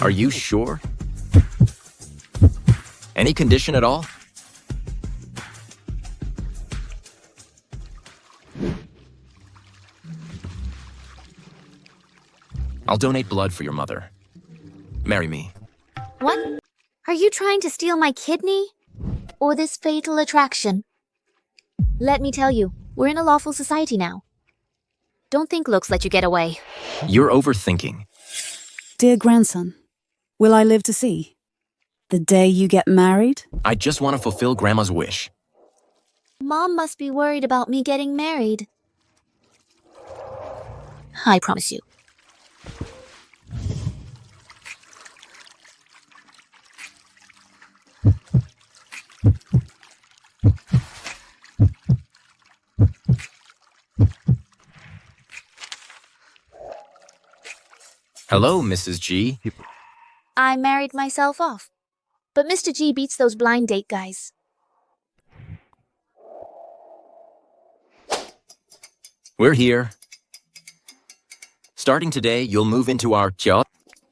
Are you sure? Any condition at all? I'll donate blood for your mother. Marry me. What? Are you trying to steal my kidney? Or this fatal attraction? Let me tell you, we're in a lawful society now. Don't think looks let you get away. You're overthinking. Dear grandson, will I live to see the day you get married? I just want to fulfill Grandma's wish. Mom must be worried about me getting married. I promise you. Hello, Mrs. G. I married myself off. But Mr. G beats those blind date guys. We're here. Starting today, you'll move into our job.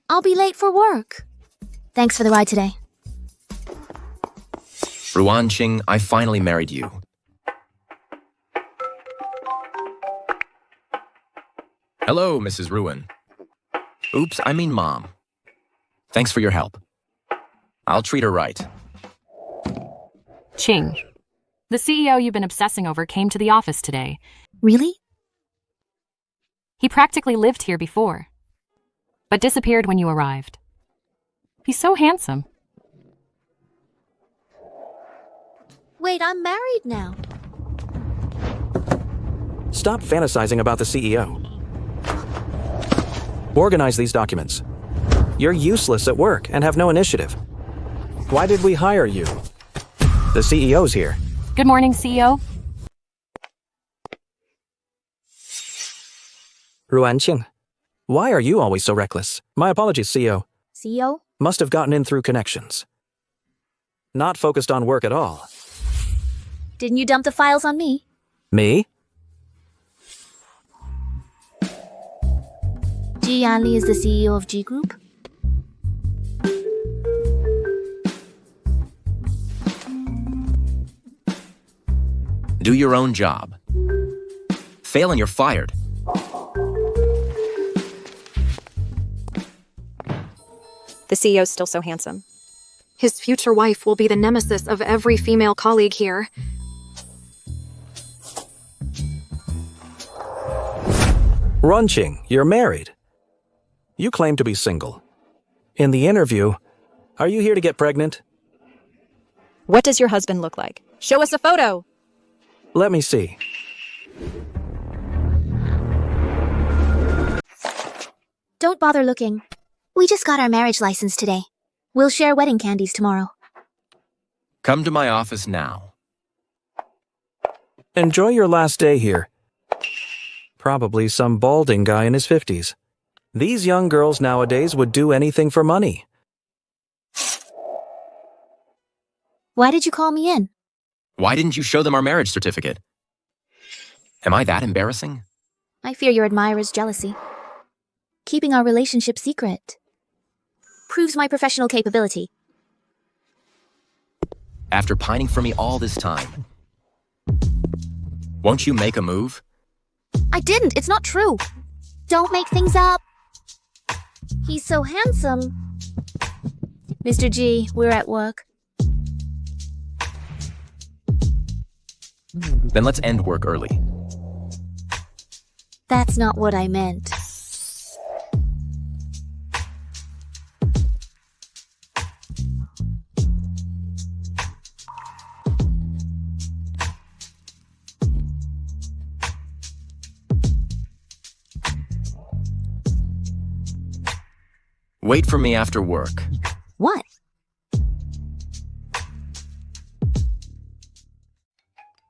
I'll be late for work. Thanks for the ride today. Ruan Qing, I finally married you. Hello, Mrs. Ruan. Oops, I mean Mom. Thanks for your help. I'll treat her right. Qing, the CEO you've been obsessing over came to the office today. Really? He practically lived here before, but disappeared when you arrived. He's so handsome. Wait, I'm married now. Stop fantasizing about the CEO. Organize these documents. You're useless at work and have no initiative. Why did we hire you? The CEO's here. Good morning, CEO. Ruan Qing, why are you always so reckless? My apologies, CEO. CEO? Must have gotten in through connections. Not focused on work at all. Didn't you dump the files on me? Me? Ji Yanli is the CEO of G Group. Do your own job. Fail and you're fired. The CEO's still so handsome. His future wife will be the nemesis of every female colleague here. Ruan Qing, you're married. You claim to be single. In the interview, are you here to get pregnant? What does your husband look like? Show us a photo! Let me see. Don't bother looking. We just got our marriage license today. We'll share wedding candies tomorrow. Come to my office now. Enjoy your last day here. Probably some balding guy in his 50s. These young girls nowadays would do anything for money. Why did you call me in? Why didn't you show them our marriage certificate? Am I that embarrassing? I fear your admirer's jealousy. Keeping our relationship secret proves my professional capability. After pining for me all this time, won't you make a move? I didn't. It's not true. Don't make things up. He's so handsome. Mr. G, we're at work. Then let's end work early. That's not what I meant. Wait for me after work. What?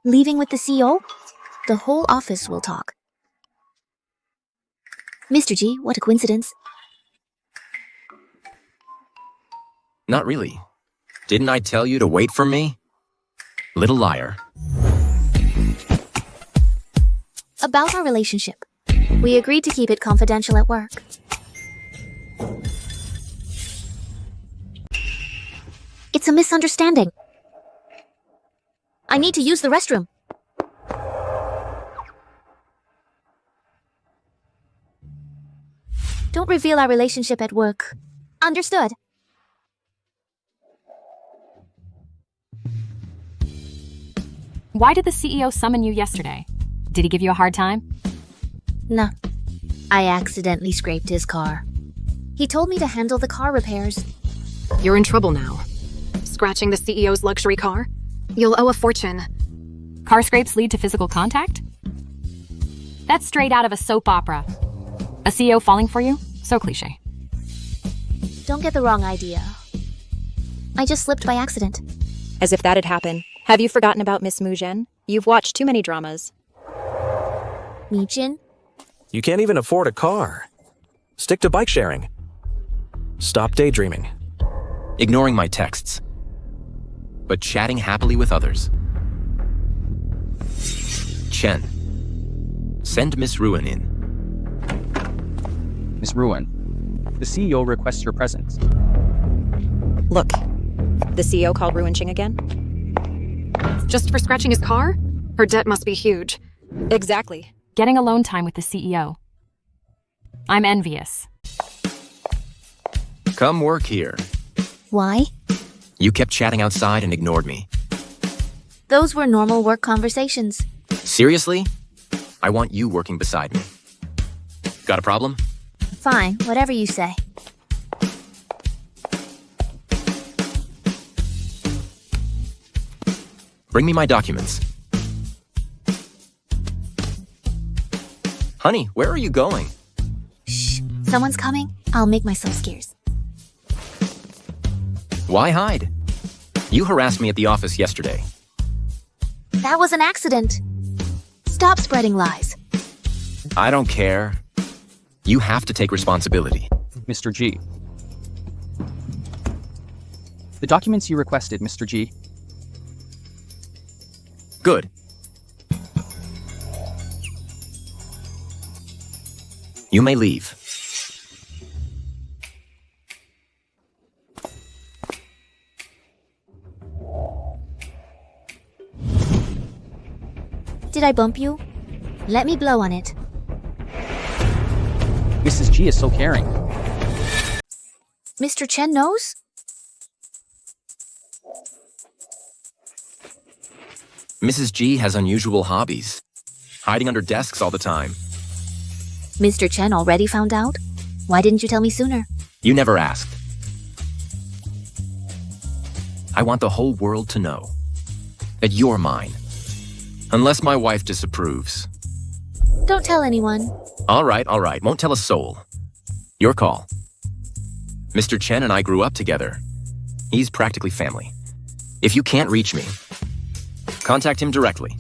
Leaving with the CEO? The whole office will talk. Mr. G, what a coincidence. Not really. Didn't I tell you to wait for me? Little liar. About our relationship. We agreed to keep it confidential at work. It's a misunderstanding. I need to use the restroom. Don't reveal our relationship at work. Understood. Why did the CEO summon you yesterday? Did he give you a hard time? Nah. I accidentally scraped his car. He told me to handle the car repairs. You're in trouble now. Scratching the CEO's luxury car? You'll owe a fortune. Car scrapes lead to physical contact? That's straight out of a soap opera. A CEO falling for you? So cliche. Don't get the wrong idea. I just slipped by accident. As if that'd happen. Have you forgotten about Miss Mujen? You've watched too many dramas. Mijin? You can't even afford a car. Stick to bike sharing. Stop daydreaming. Ignoring my texts. But chatting happily with others. Chen. Send Miss Ruin in. Miss Ruin, the CEO requests your presence. Look, the CEO called Ruin Ching again? Just for scratching his car? Her debt must be huge. Exactly. Getting alone time with the CEO. I'm envious. Come work here. Why? You kept chatting outside and ignored me. Those were normal work conversations. Seriously? I want you working beside me. Got a problem? Fine, whatever you say. Bring me my documents. Honey, where are you going? Shh, someone's coming. I'll make myself scarce. Why hide? You harassed me at the office yesterday. That was an accident. Stop spreading lies. I don't care. You have to take responsibility. Mr. G. The documents you requested, Mr. G. Good. You may leave. Did I bump you? Let me blow on it. Mrs. G is so caring. Mr. Chen knows? Mrs. G has unusual hobbies. Hiding under desks all the time. Mr. Chen already found out? Why didn't you tell me sooner? You never asked. I want the whole world to know that you're mine. Unless my wife disapproves. Don't tell anyone. All right. Won't tell a soul. Your call. Mr. Chen and I grew up together. He's practically family. If you can't reach me, contact him directly.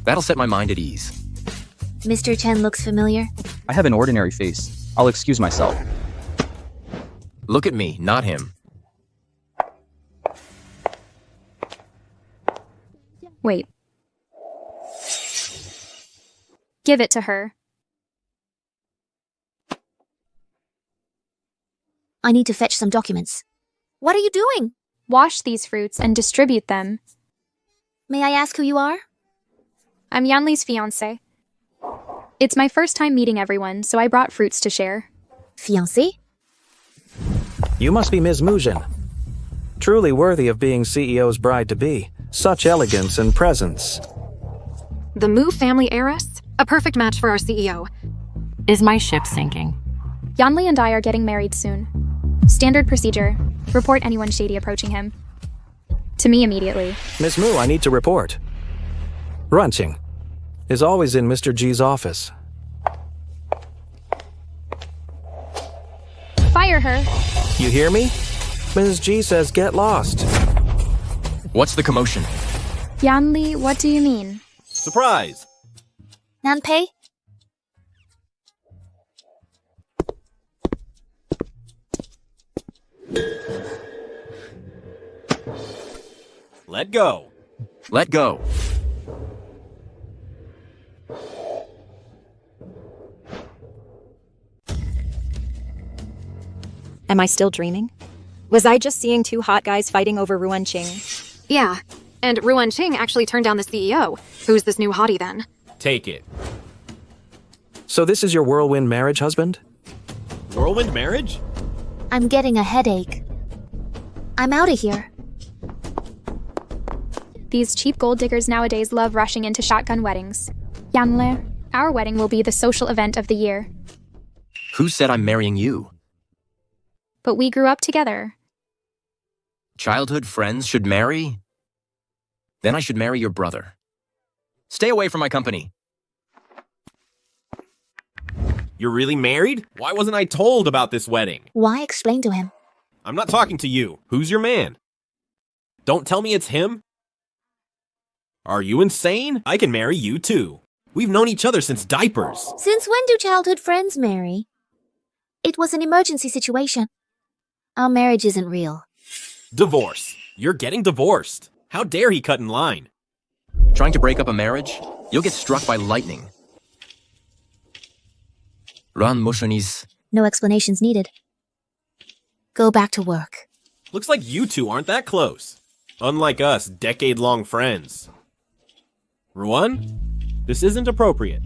That'll set my mind at ease. Mr. Chen looks familiar. I have an ordinary face. I'll excuse myself. Look at me, not him. Wait. Give it to her. I need to fetch some documents. What are you doing? Wash these fruits and distribute them. May I ask who you are? I'm Yanli's fiancé. It's my first time meeting everyone, so I brought fruits to share. Fiancé? You must be Ms. Mujin. Truly worthy of being CEO's bride-to-be. Such elegance and presence. The Mu family heiress? A perfect match for our CEO. Is my ship sinking? Yanli and I are getting married soon. Standard procedure. Report anyone shady approaching him. To me immediately. Miss Mu, I need to report. Runching is always in Mr. G's office. Fire her. You hear me? Ms. G says get lost. What's the commotion? Yanli, what do you mean? Surprise! Nanpei? Let go. Let go. Am I still dreaming? Was I just seeing two hot guys fighting over Ruan Qing? Yeah, and Ruan Qing actually turned down the CEO. Who's this new hottie then? Take it. So this is your whirlwind marriage, husband? Whirlwind marriage? I'm getting a headache. I'm out of here. These cheap gold diggers nowadays love rushing into shotgun weddings. Yanle, our wedding will be the social event of the year. Who said I'm marrying you? But we grew up together. Childhood friends should marry? Then I should marry your brother. Stay away from my company. You're really married? Why wasn't I told about this wedding? Why explain to him? I'm not talking to you. Who's your man? Don't tell me it's him. Are you insane? I can marry you too. We've known each other since diapers. Since when do childhood friends marry? It was an emergency situation. Our marriage isn't real. Divorce. You're getting divorced. How dare he cut in line? Trying to break up a marriage? You'll get struck by lightning. Ran Mushonis. No explanations needed. Go back to work. Looks like you two aren't that close. Unlike us, decade-long friends. Ruan, this isn't appropriate.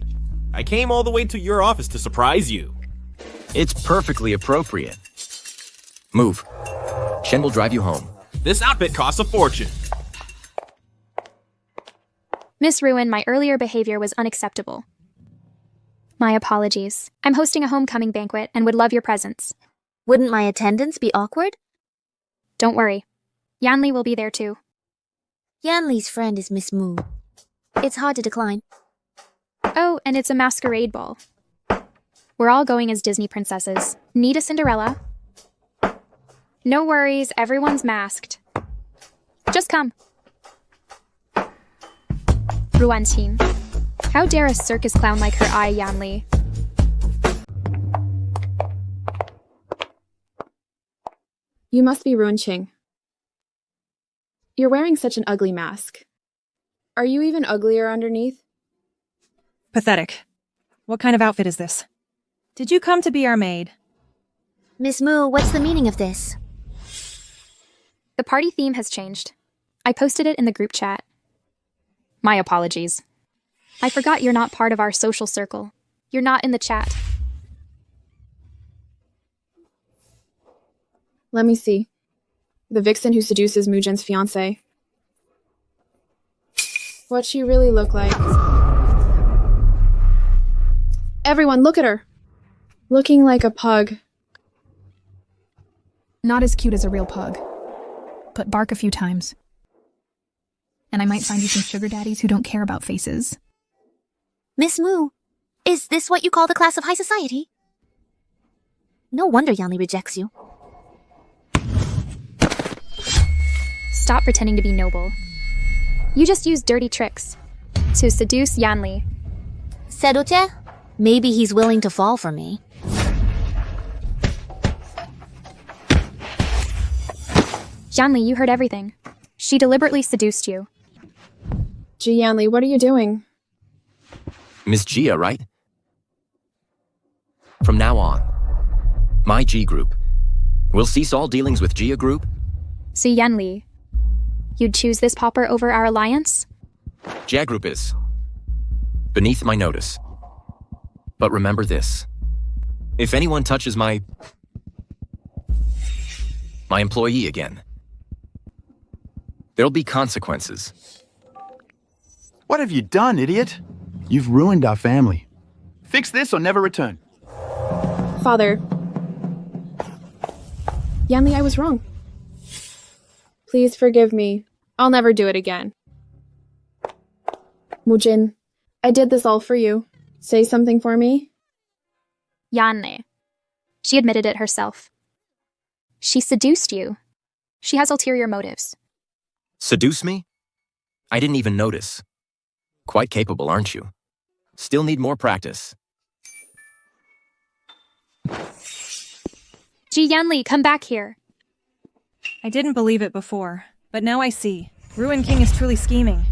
I came all the way to your office to surprise you. It's perfectly appropriate. Move. Shen will drive you home. This outfit costs a fortune. Miss Ruin, my earlier behavior was unacceptable. My apologies. I'm hosting a homecoming banquet and would love your presence. Wouldn't my attendance be awkward? Don't worry. Yanli will be there too. Yanli's friend is Miss Moo. It's hard to decline. Oh, and it's a masquerade ball. We're all going as Disney princesses. Need a Cinderella? No worries, everyone's masked. Just come. Ruan Qing. How dare a circus clown like her eye Yanli? You must be Ruan Qing. You're wearing such an ugly mask. Are you even uglier underneath? Pathetic. What kind of outfit is this? Did you come to be our maid? Miss Moo, what's the meaning of this? The party theme has changed. I posted it in the group chat. My apologies. I forgot you're not part of our social circle. You're not in the chat. Let me see. The vixen who seduces Mujin's fiancé. What she really look like. Everyone, look at her. Looking like a pug. Not as cute as a real pug, but bark a few times. And I might find you some sugar daddies who don't care about faces. Miss Moo, is this what you call the class of high society? No wonder Yanli rejects you. Stop pretending to be noble. You just use dirty tricks to seduce Yanli. Seduce? Maybe he's willing to fall for me. Yanli, you heard everything. She deliberately seduced you. Ji Yanli, what are you doing? Miss Gia, right? From now on, my G group will cease all dealings with Gia group. So Yanli, you'd choose this pauper over our alliance? Gia group is beneath my notice. But remember this. If anyone touches my employee again, there'll be consequences. What have you done, idiot? You've ruined our family. Fix this or never return. Father. Yanli, I was wrong. Please forgive me. I'll never do it again. Mujin, I did this all for you. Say something for me? Yanli. She admitted it herself. She seduced you. She has ulterior motives. Seduce me? I didn't even notice. Quite capable, aren't you? Still need more practice. Ji Yanli, come back here. I didn't believe it before, but now I see. Ruan King is truly scheming.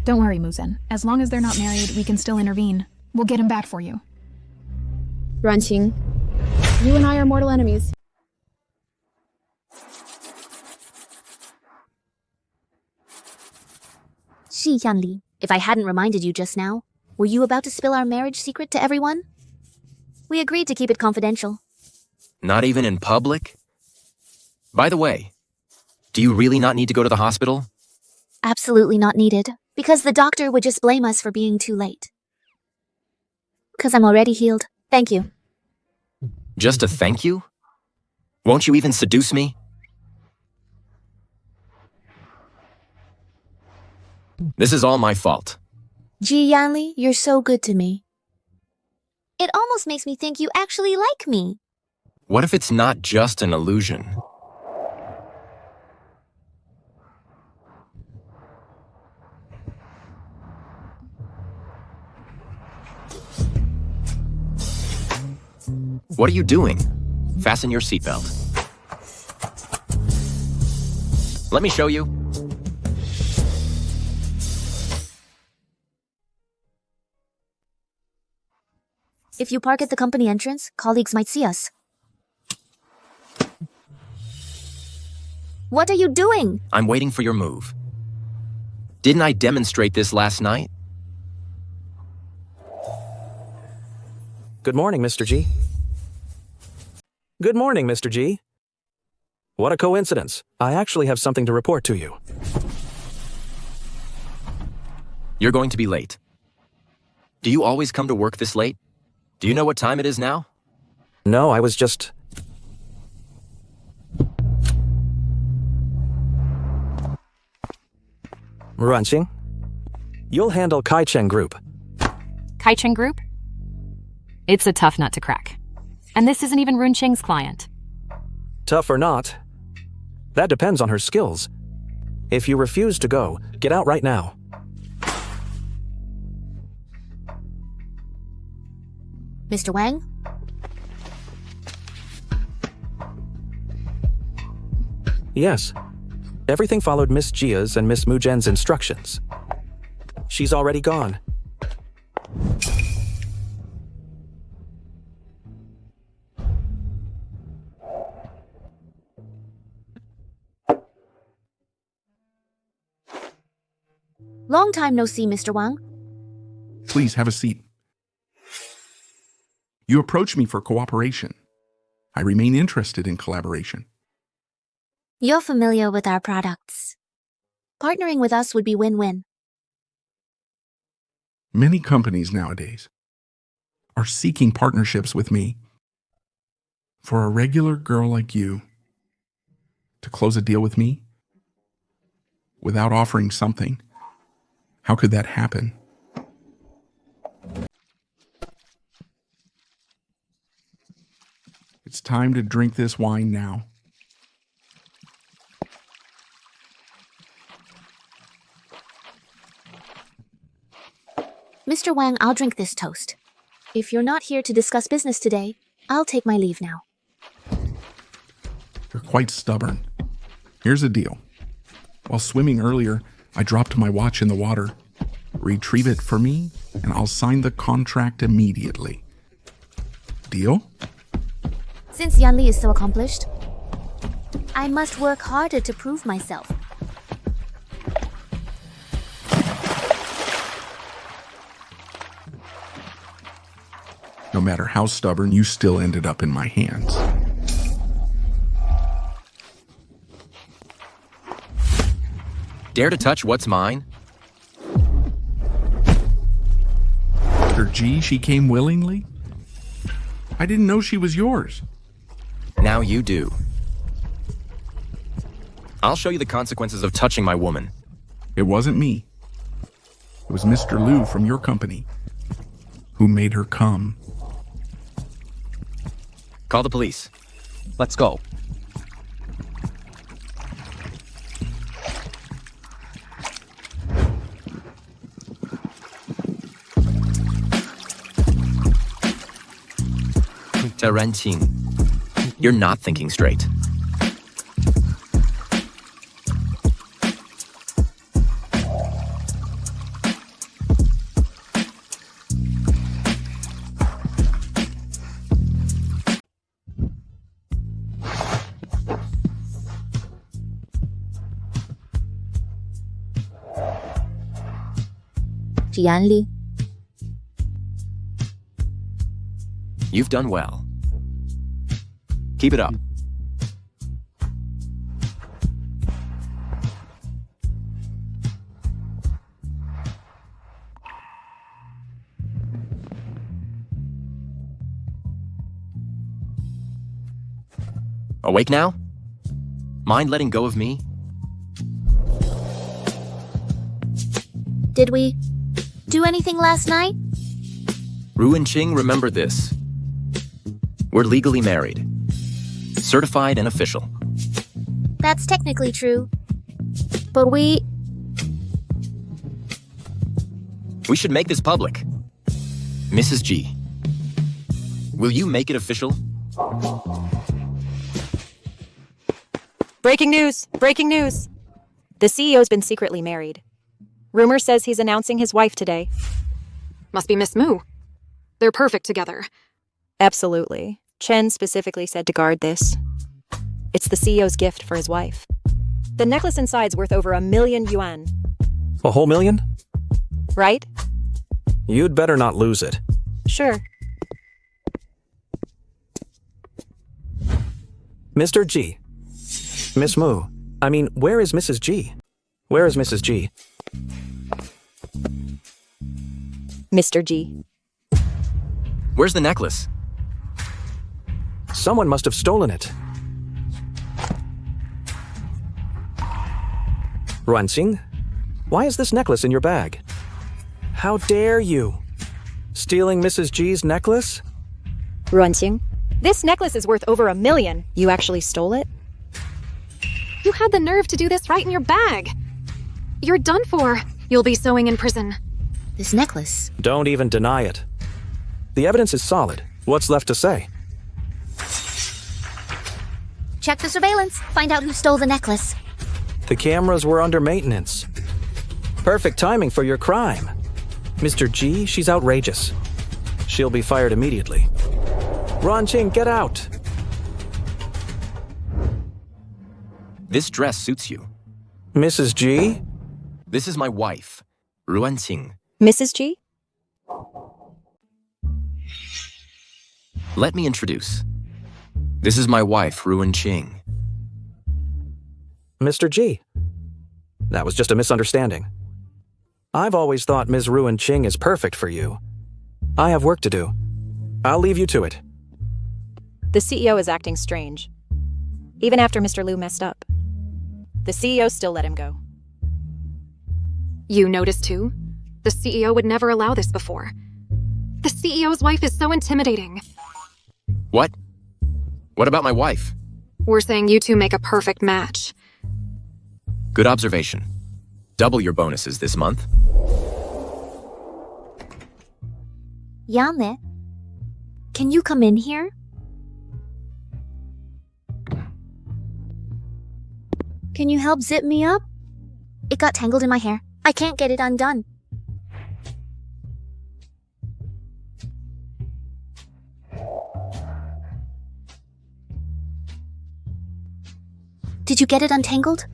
Don't worry, Muzhen. As long as they're not married, we can still intervene. We'll get him back for you. Ruan Qing, you and I are mortal enemies. Shi Yanli, if I hadn't reminded you just now, were you about to spill our marriage secret to everyone? We agreed to keep it confidential. Not even in public? By the way, do you really not need to go to the hospital? Absolutely not needed, because the doctor would just blame us for being too late. Because I'm already healed. Thank you. Just a thank you? Won't you even seduce me? This is all my fault. Ji Yanli, you're so good to me. It almost makes me think you actually like me. What if it's not just an illusion? What are you doing? Fasten your seatbelt. Let me show you. If you park at the company entrance, colleagues might see us. What are you doing? I'm waiting for your move. Didn't I demonstrate this last night? Good morning, Mr. G. Good morning, Mr. G. What a coincidence. I actually have something to report to you. You're going to be late. Do you always come to work this late? Do you know what time it is now? No, I was just... Runching? You'll handle Kai-Cheng Group. Kai-Cheng Group? It's a tough nut to crack. And this isn't even Run Ching's client. Tough or not, that depends on her skills. If you refuse to go, get out right now. Mr. Wang? Yes. Everything followed Miss Jia's and Miss Mujen's instructions. She's already gone. Long time no see, Mr. Wang. Please have a seat. You approached me for cooperation. I remain interested in collaboration. You're familiar with our products. Partnering with us would be win-win. Many companies nowadays are seeking partnerships with me. For a regular girl like you to close a deal with me without offering something, how could that happen? It's time to drink this wine now. Mr. Wang, I'll drink this toast. If you're not here to discuss business today, I'll take my leave now. You're quite stubborn. Here's the deal. While swimming earlier, I dropped my watch in the water. Retrieve it for me, and I'll sign the contract immediately. Deal? Since Yanli is so accomplished, I must work harder to prove myself. No matter how stubborn, you still ended up in my hands. Dare to touch what's mine? Mr. G, she came willingly? I didn't know she was yours. Now you do. I'll show you the consequences of touching my woman. It wasn't me. It was Mr. Liu from your company who made her come. Call the police. Let's go. Renqing, you're not thinking straight. 眼里。 You've done well. Keep it up. Awake now? Mind letting go of me? Did we do anything last night? Ruin Ching, remember this. We're legally married. Certified and official. That's technically true. But we should make this public. Mrs. G, will you make it official? Breaking news! Breaking news! The CEO's been secretly married. Rumor says he's announcing his wife today. Must be Miss Moo. They're perfect together. Absolutely. Chen specifically said to guard this. It's the CEO's gift for his wife. The necklace inside's worth over 1 million yuan. A whole million? Right? You'd better not lose it. Sure. Mr. G. Miss Moo. I mean, where is Mrs. G? Where is Mrs. G? Mr. G. Where's the necklace? Someone must have stolen it. Ruanxing, why is this necklace in your bag? How dare you? Stealing Mrs. G's necklace? Ruanxing, this necklace is worth over 1 million. You actually stole it? You had the nerve to do this right in your bag. You're done for. You'll be sewing in prison. This necklace. Don't even deny it. The evidence is solid. What's left to say? Check the surveillance. Find out who stole the necklace. The cameras were under maintenance. Perfect timing for your crime. Mr. G, she's outrageous. She'll be fired immediately. Ruanxing, get out! This dress suits you. Mrs. G? This is my wife, Ruanxing. Mrs. G? Let me introduce. This is my wife, Ruanxing. Mr. G. That was just a misunderstanding. I've always thought Ms. Ruanxing is perfect for you. I have work to do. I'll leave you to it. The CEO is acting strange. Even after Mr. Liu messed up. The CEO still let him go. You noticed too? The CEO would never allow this before. The CEO's wife is so intimidating. What? What about my wife? We're saying you two make a perfect match. Good observation. Double your bonuses this month. Yane, can you come in here? Can you help zip me up? It got tangled in my hair. I can't get it undone. Did you get it untangled?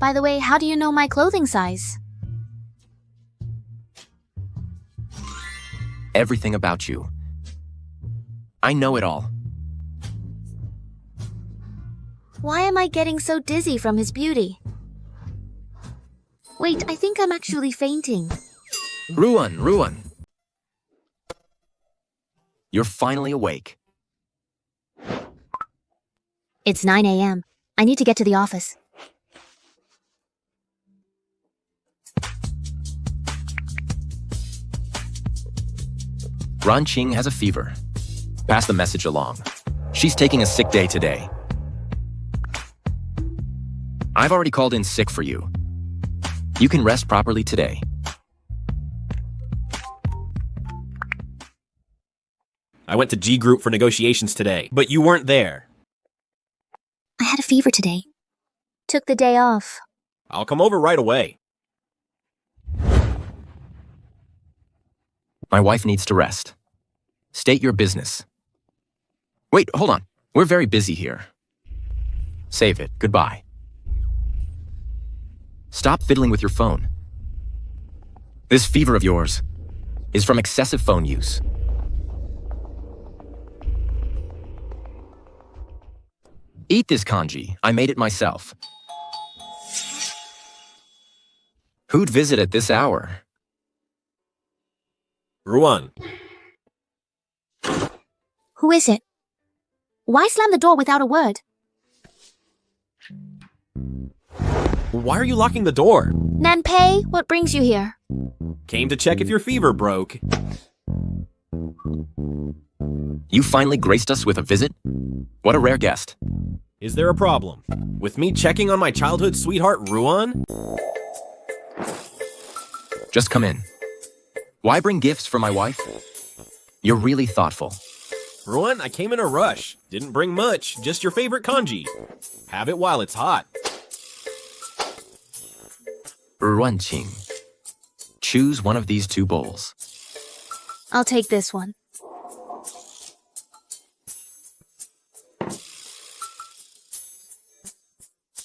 By the way, how do you know my clothing size? Everything about you. I know it all. Why am I getting so dizzy from his beauty? Wait, I think I'm actually fainting. Ruan. You're finally awake. It's 9 a.m. I need to get to the office. Ruanxing has a fever. Pass the message along. She's taking a sick day today. I've already called in sick for you. You can rest properly today. I went to G Group for negotiations today, but you weren't there. I had a fever today. Took the day off. I'll come over right away. My wife needs to rest. State your business. Wait, hold on. We're very busy here. Save it. Goodbye. Stop fiddling with your phone. This fever of yours is from excessive phone use. Eat this kanji. I made it myself. Who'd visit at this hour? Ruan, Who is it? Why slam the door without a word? why are you locking the door? Nanpei, what brings you here? Came to check if your fever broke. You finally graced us with a visit? What a rare guest. Is there a problem with me checking on my childhood sweetheart, Ruan? Just come in. Why bring gifts for my wife? You're really thoughtful. Ruan, I came in a rush. Didn't bring much, just your favorite kanji. Have it while it's hot. Ruanqing. Choose one of these two bowls. I'll take this one.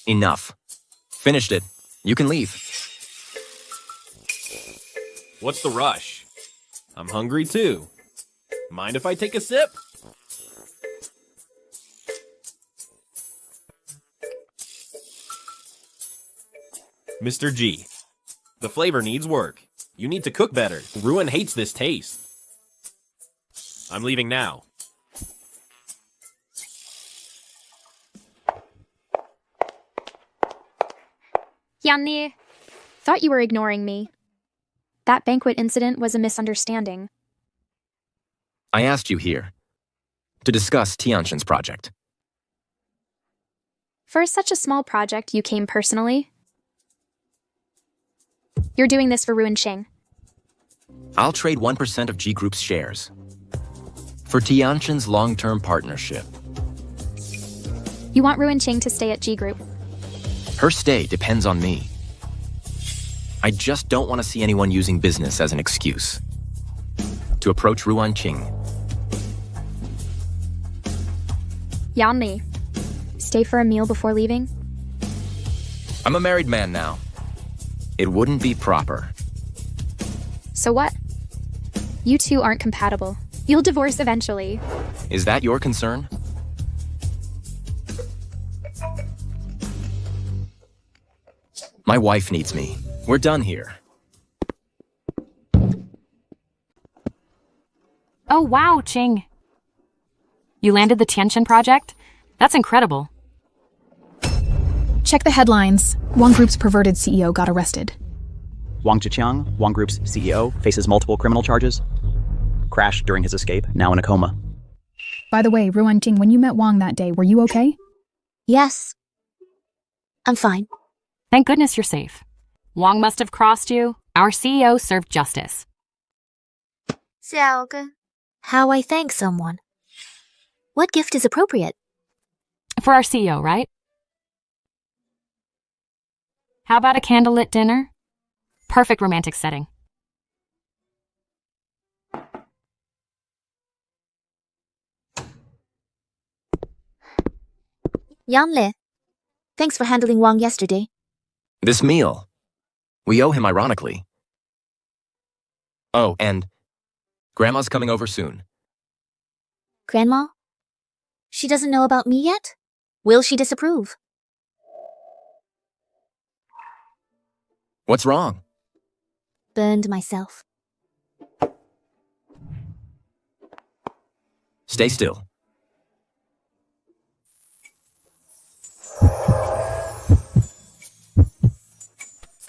Enough. Finished it. You can leave. What's the rush? I'm hungry too. Mind if I take a sip? Mr. G, the flavor needs work. You need to cook better. Ruan hates this taste. I'm leaving now. Yanni, thought you were ignoring me. That banquet incident was a misunderstanding. I asked you here to discuss Tianshan's project. For such a small project, you came personally? You're doing this for Ruinqing. I'll trade 1% of G Group's shares for Tianshan's long-term partnership. You want Ruinqing to stay at G Group. Her stay depends on me. I just don't want to see anyone using business as an excuse to approach Ruanqing. Yanli, stay for a meal before leaving? I'm a married man now. It wouldn't be proper. So what? You two aren't compatible. You'll divorce eventually. Is that your concern? My wife needs me. We're done here. Oh, wow, Ching. You landed the Tianshan project? That's incredible. Check the headlines. Wang Group's perverted CEO got arrested. Wang Zhiqiang, Wang Group's CEO, faces multiple criminal charges. Crashed during his escape, now in a coma. By the way, Ruanqing, when you met Wang that day, were you okay? Yes. I'm fine. Thank goodness you're safe. Wang must have crossed you. Our CEO served justice. How I thank someone. What gift is appropriate? For our CEO, right? How about a candlelit dinner? Perfect romantic setting. Yanli, thanks for handling Wang yesterday. This meal. We owe him ironically. Oh, and Grandma's coming over soon. Grandma? She doesn't know about me yet? Will she disapprove? What's wrong? Burned myself. Stay still.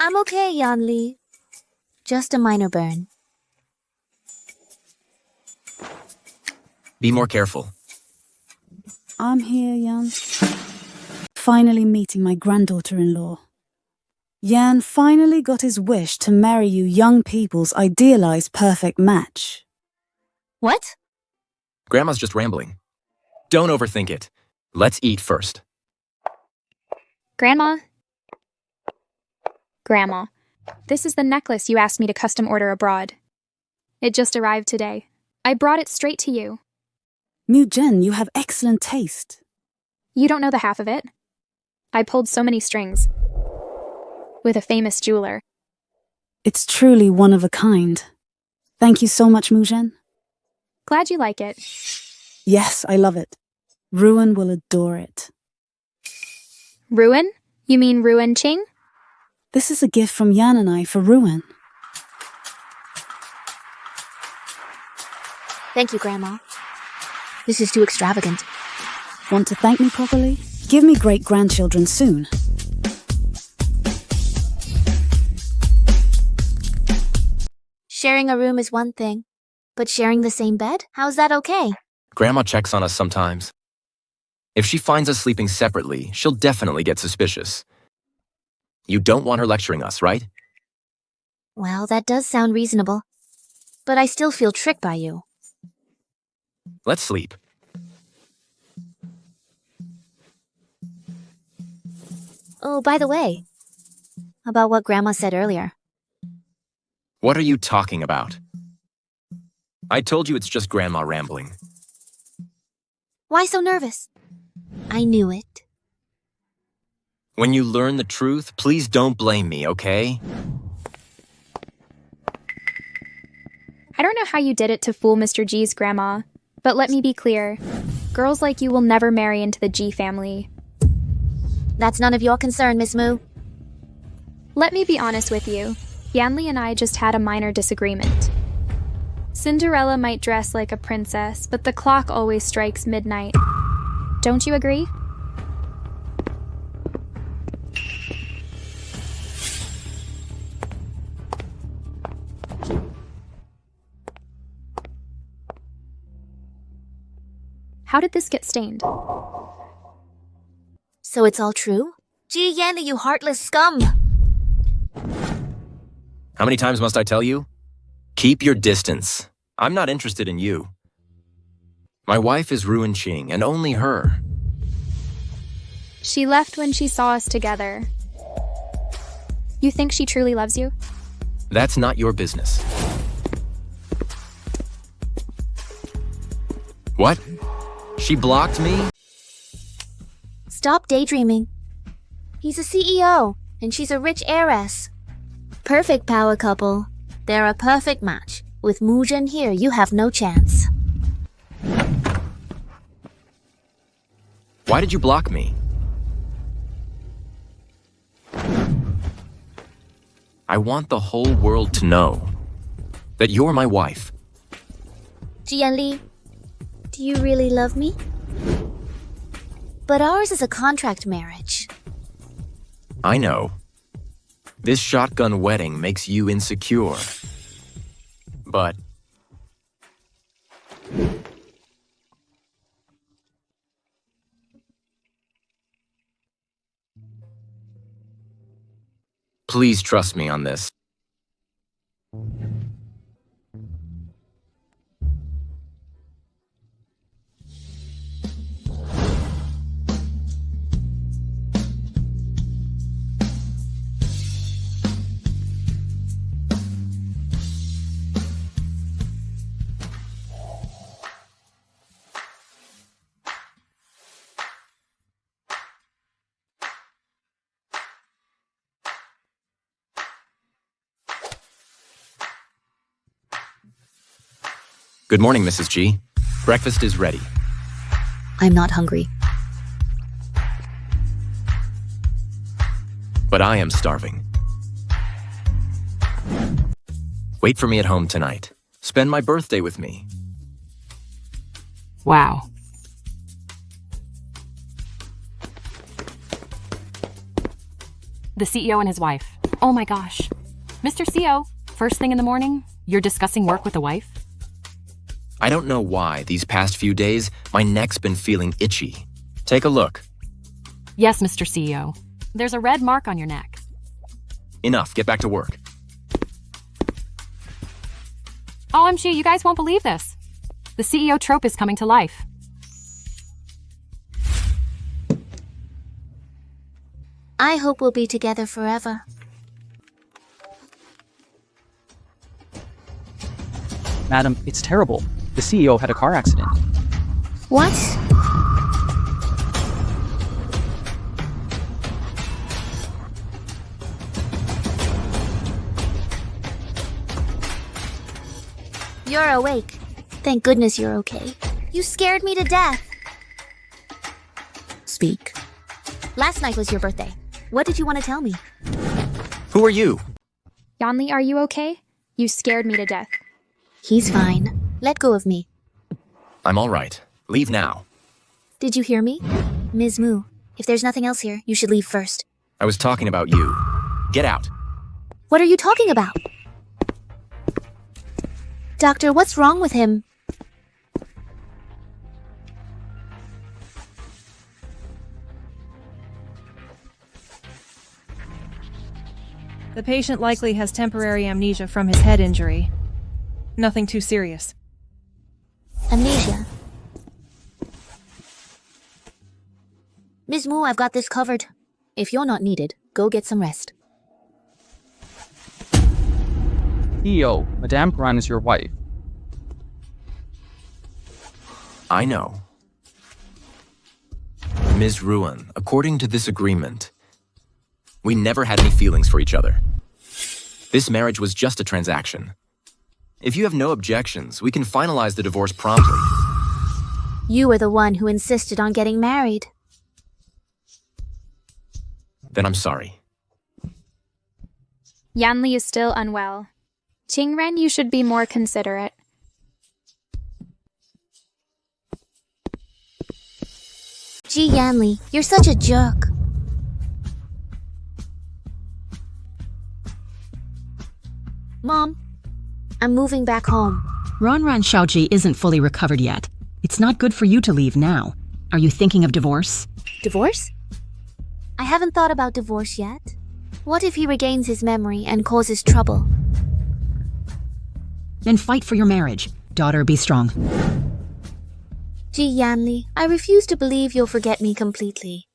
I'm okay, Yanli. Just a minor burn. Be more careful. I'm here, Yan. Finally meeting my granddaughter-in-law. Yan finally got his wish to marry you young people's idealized perfect match. What? Grandma's just rambling. Don't overthink it. Let's eat first. Grandma? Grandma, this is the necklace you asked me to custom order abroad. It just arrived today. I brought it straight to you. Mu Jen, you have excellent taste. You don't know the half of it. I pulled so many strings. With a famous jeweler. It's truly one of a kind. Thank you so much, Muzhen. Glad you like it. Yes, I love it. Ruin will adore it. Ruin? You mean Ruin Ching? This is a gift from Yan and I for Ruin. Thank you, Grandma. This is too extravagant. Want to thank me properly? Give me great-grandchildren soon. Sharing a room is one thing, but sharing the same bed? How's that okay? Grandma checks on us sometimes. If she finds us sleeping separately, she'll definitely get suspicious. You don't want her lecturing us, right? Well, that does sound reasonable. But I still feel tricked by you. Let's sleep. Oh, by the way, about what Grandma said earlier. What are you talking about? I told you it's just Grandma rambling. Why so nervous? I knew it. When you learn the truth, please don't blame me, okay? I don't know how you did it to fool Mr. G's grandma, but let me be clear. Girls like you will never marry into the G family. That's none of your concern, Miss Moo. Let me be honest with you. Yanli and I just had a minor disagreement. Cinderella might dress like a princess, but the clock always strikes midnight. Don't you agree? How did this get stained? So it's all true? Gee, Yanli, you heartless scum! How many times must I tell you? Keep your distance. I'm not interested in you. My wife is Ruin Ching, and only her. She left when she saw us together. You think she truly loves you? That's not your business. What? She blocked me? Stop daydreaming. He's a CEO, and she's a rich heiress. Perfect power couple. They're a perfect match. With Muzhen here, you have no chance. Why did you block me? I want the whole world to know that you're my wife. Yanli, do you really love me? But ours is a contract marriage. I know. This shotgun wedding makes you insecure. But please trust me on this. Good morning, Mrs. G. Breakfast is ready. I'm not hungry. But I am starving. Wait for me at home tonight. Spend my birthday with me. Wow. The CEO and his wife. Oh my gosh. Mr. CEO, first thing in the morning, you're discussing work with a wife? I don't know why these past few days my neck's been feeling itchy. Take a look. Yes, Mr. CEO. There's a red mark on your neck. Enough, get back to work. OMG, you guys won't believe this. The CEO trope is coming to life. I hope we'll be together forever. Madam, it's terrible. The CEO had a car accident. What? You're awake. Thank goodness you're okay. You scared me to death. Speak. Last night was your birthday. What did you want to tell me? Who are you? Yanli, are you okay? You scared me to death. He's fine. Let go of me. I'm all right. Leave now. Did you hear me? Ms. Mu, if there's nothing else here, you should leave first. I was talking about you. Get out. What are you talking about? Doctor, what's wrong with him? The patient likely has temporary amnesia from his head injury. Nothing too serious. Amnesia. Ms. Mu, I've got this covered. If you're not needed, go get some rest. CEO, Madame Gran is your wife. I know. Ms. Ruan, according to this agreement, we never had any feelings for each other. This marriage was just a transaction. If you have no objections, we can finalize the divorce promptly. You were the one who insisted on getting married. Then I'm sorry. Yanli is still unwell. Qingren, you should be more considerate. Gee, Yanli, you're such a jerk. Mom, I'm moving back home. Ronran Xiaoji isn't fully recovered yet. It's not good for you to leave now. Are you thinking of divorce? Divorce? I haven't thought about divorce yet. What if he regains his memory and causes trouble? Then fight for your marriage. Daughter, be strong. Gee, Yanli, I refuse to believe you'll forget me completely.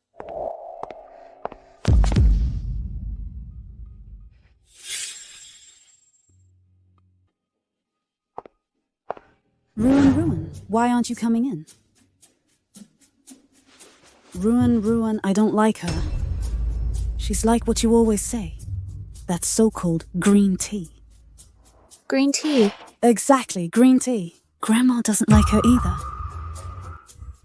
Ruan, why aren't you coming in? Ruan, I don't like her. She's like what you always say. That so-called green tea. Green tea? Exactly, green tea. Grandma doesn't like her either.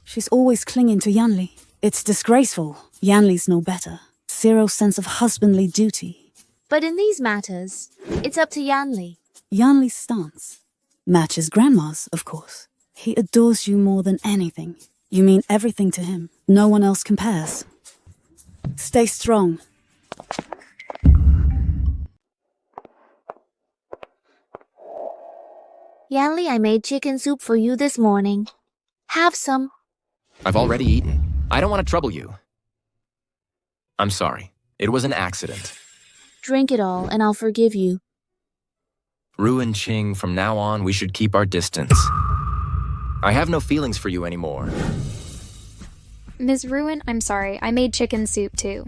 She's always clinging to Yanli. It's disgraceful. Yanli's no better. Zero sense of husbandly duty. But in these matters, it's up to Yanli. Yanli's stance matches Grandma's, of course. He adores you more than anything. You mean everything to him. No one else compares. Stay strong. Yanli, I made chicken soup for you this morning. Have some. I've already eaten. I don't want to trouble you. I'm sorry. It was an accident. Drink it all, and I'll forgive you. Ruan Qing, from now on, we should keep our distance. I have no feelings for you anymore. Ms. Ruan, I'm sorry. I made chicken soup too.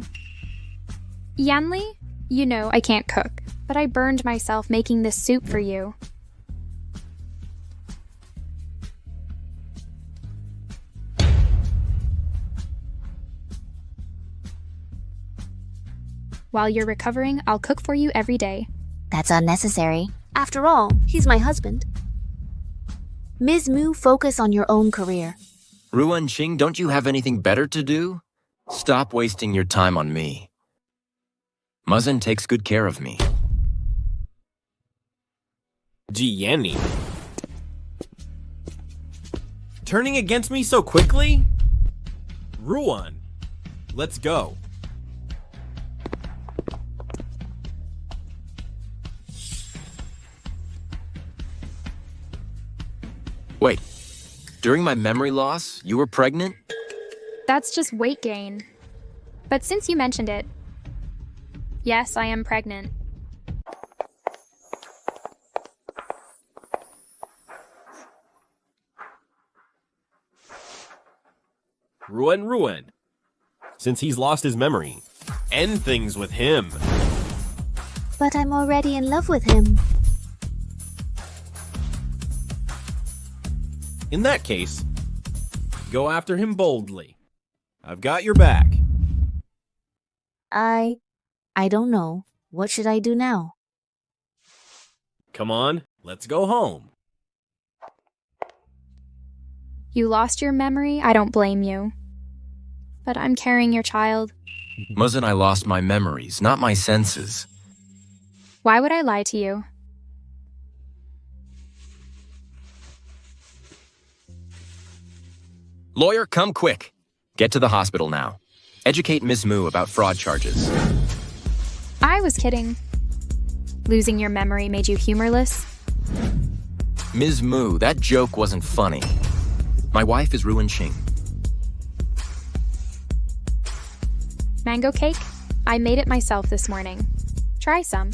Yanli, you know I can't cook, but I burned myself making this soup for you. While you're recovering, I'll cook for you every day. That's unnecessary. After all, he's my husband. Ms. Mu, focus on your own career. Ruan Qing, don't you have anything better to do? Stop wasting your time on me. Muzzin takes good care of me. Gee, Yanni. Turning against me so quickly? Ruan, let's go. Wait, during my memory loss, you were pregnant? That's just weight gain. But since you mentioned it, yes, I am pregnant. Ruan. Since he's lost his memory, end things with him. But I'm already in love with him. In that case, go after him boldly. I've got your back. I don't know. What should I do now? Come on, let's go home. You lost your memory? I don't blame you. But I'm carrying your child. Wasn't I lost my memories, not my senses? Why would I lie to you? Lawyer, come quick. Get to the hospital now. Educate Ms. Moo about fraud charges. I was kidding. Losing your memory made you humorless? Ms. Moo, that joke wasn't funny. My wife is Ruin Ching. Mango cake? I made it myself this morning. Try some.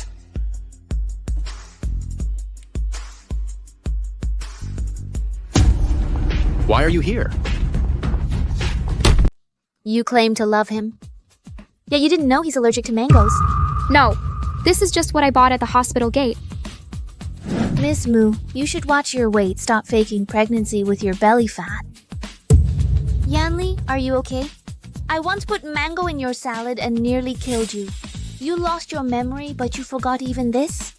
Why are you here? You claim to love him. Yet you didn't know he's allergic to mangoes. No, this is just what I bought at the hospital gate. Miss Moo, you should watch your weight. Stop faking pregnancy with your belly fat. Yanli, are you okay? I once put mango in your salad and nearly killed you. You lost your memory, but you forgot even this?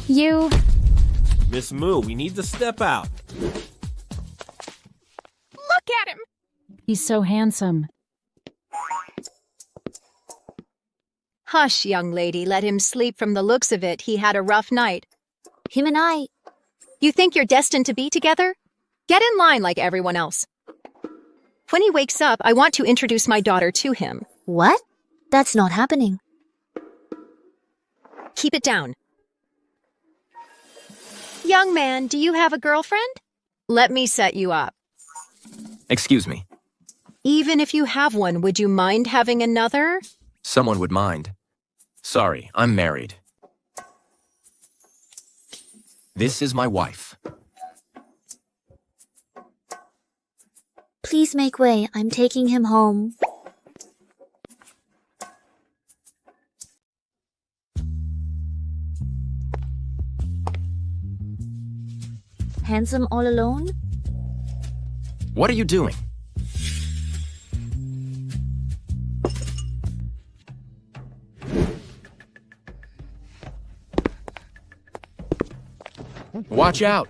You... Miss Moo, we need to step out. Look at him! He's so handsome. Hush, young lady. Let him sleep. From the looks of it, he had a rough night. Him and I... You think you're destined to be together? Get in line like everyone else. When he wakes up, I want to introduce my daughter to him. What? That's not happening. Keep it down. Young man, do you have a girlfriend? Let me set you up. Excuse me. Even if you have one, would you mind having another? Someone would mind. Sorry, I'm married. This is my wife. Please make way. I'm taking him home. Handsome all alone? What are you doing? Watch out!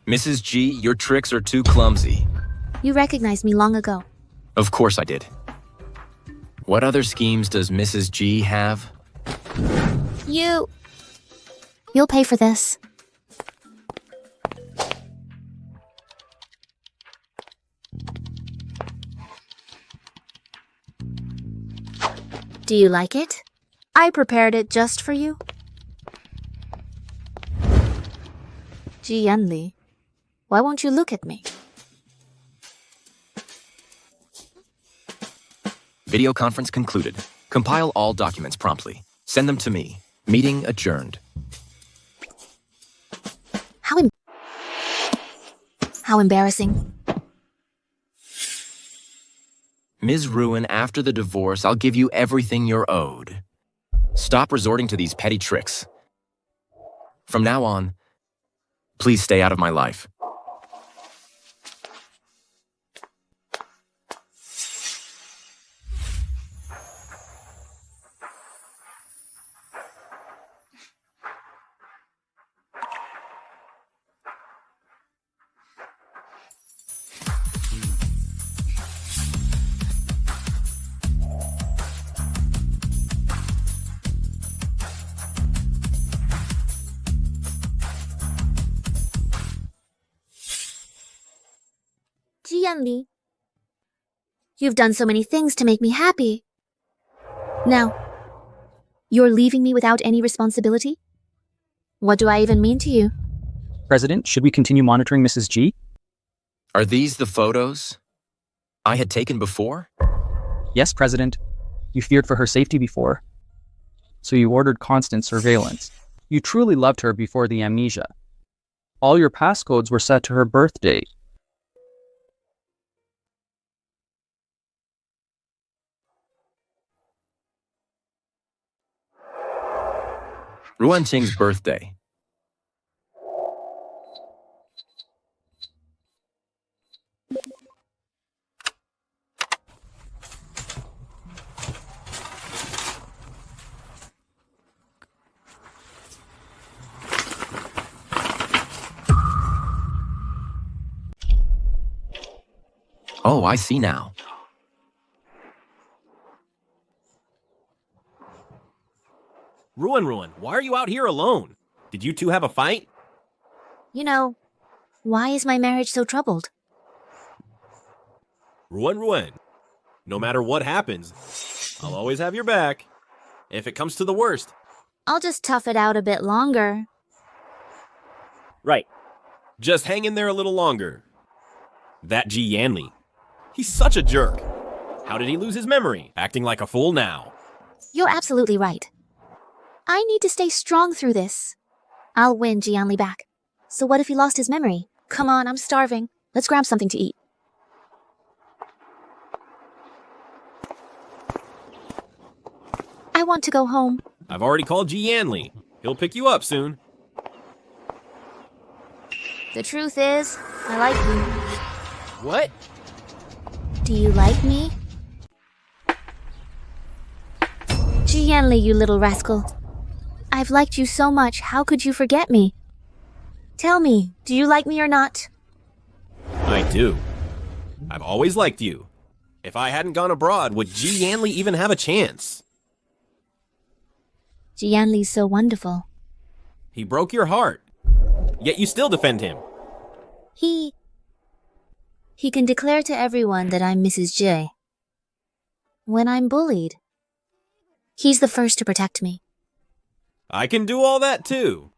Mrs. G, your tricks are too clumsy. You recognized me long ago. Of course I did. What other schemes does Mrs. G have? You'll pay for this. Do you like it? I prepared it just for you. Ji Yanli, why won't you look at me? Video conference concluded. Compile all documents promptly. Send them to me. Meeting adjourned. How embarrassing. Ms. Ruin, after the divorce, I'll give you everything you're owed. Stop resorting to these petty tricks. From now on, please stay out of my life. Ji Yanli, you've done so many things to make me happy. Now, you're leaving me without any responsibility? What do I even mean to you? President, should we continue monitoring Mrs. G? Are these the photos I had taken before? Yes, President. You feared for her safety before. So you ordered constant surveillance. You truly loved her before the amnesia. All your passcodes were set to her birth date. Ruan Qing's birthday. Oh, I see now. Ruan, why are you out here alone? Did you two have a fight? You know, why is my marriage so troubled? Ruan, no matter what happens, I'll always have your back. If it comes to the worst. I'll just tough it out a bit longer. Right. Just hang in there a little longer. That Ji Yanli. He's such a jerk. How did he lose his memory? Acting like a fool now. You're absolutely right. I need to stay strong through this. I'll win Jianli back. So what if he lost his memory? Come on, I'm starving. Let's grab something to eat. I want to go home. I've already called Ji Yanli. He'll pick you up soon. The truth is, I like you. What? Do you like me? Jianli, you little rascal. I've liked you so much, how could you forget me? Tell me, do you like me or not? I do. I've always liked you. If I hadn't gone abroad, would Ji Yanli even have a chance? Jianli's so wonderful. He broke your heart. Yet you still defend him. He can declare to everyone that I'm Mrs. J. When I'm bullied, he's the first to protect me. I can do all that too.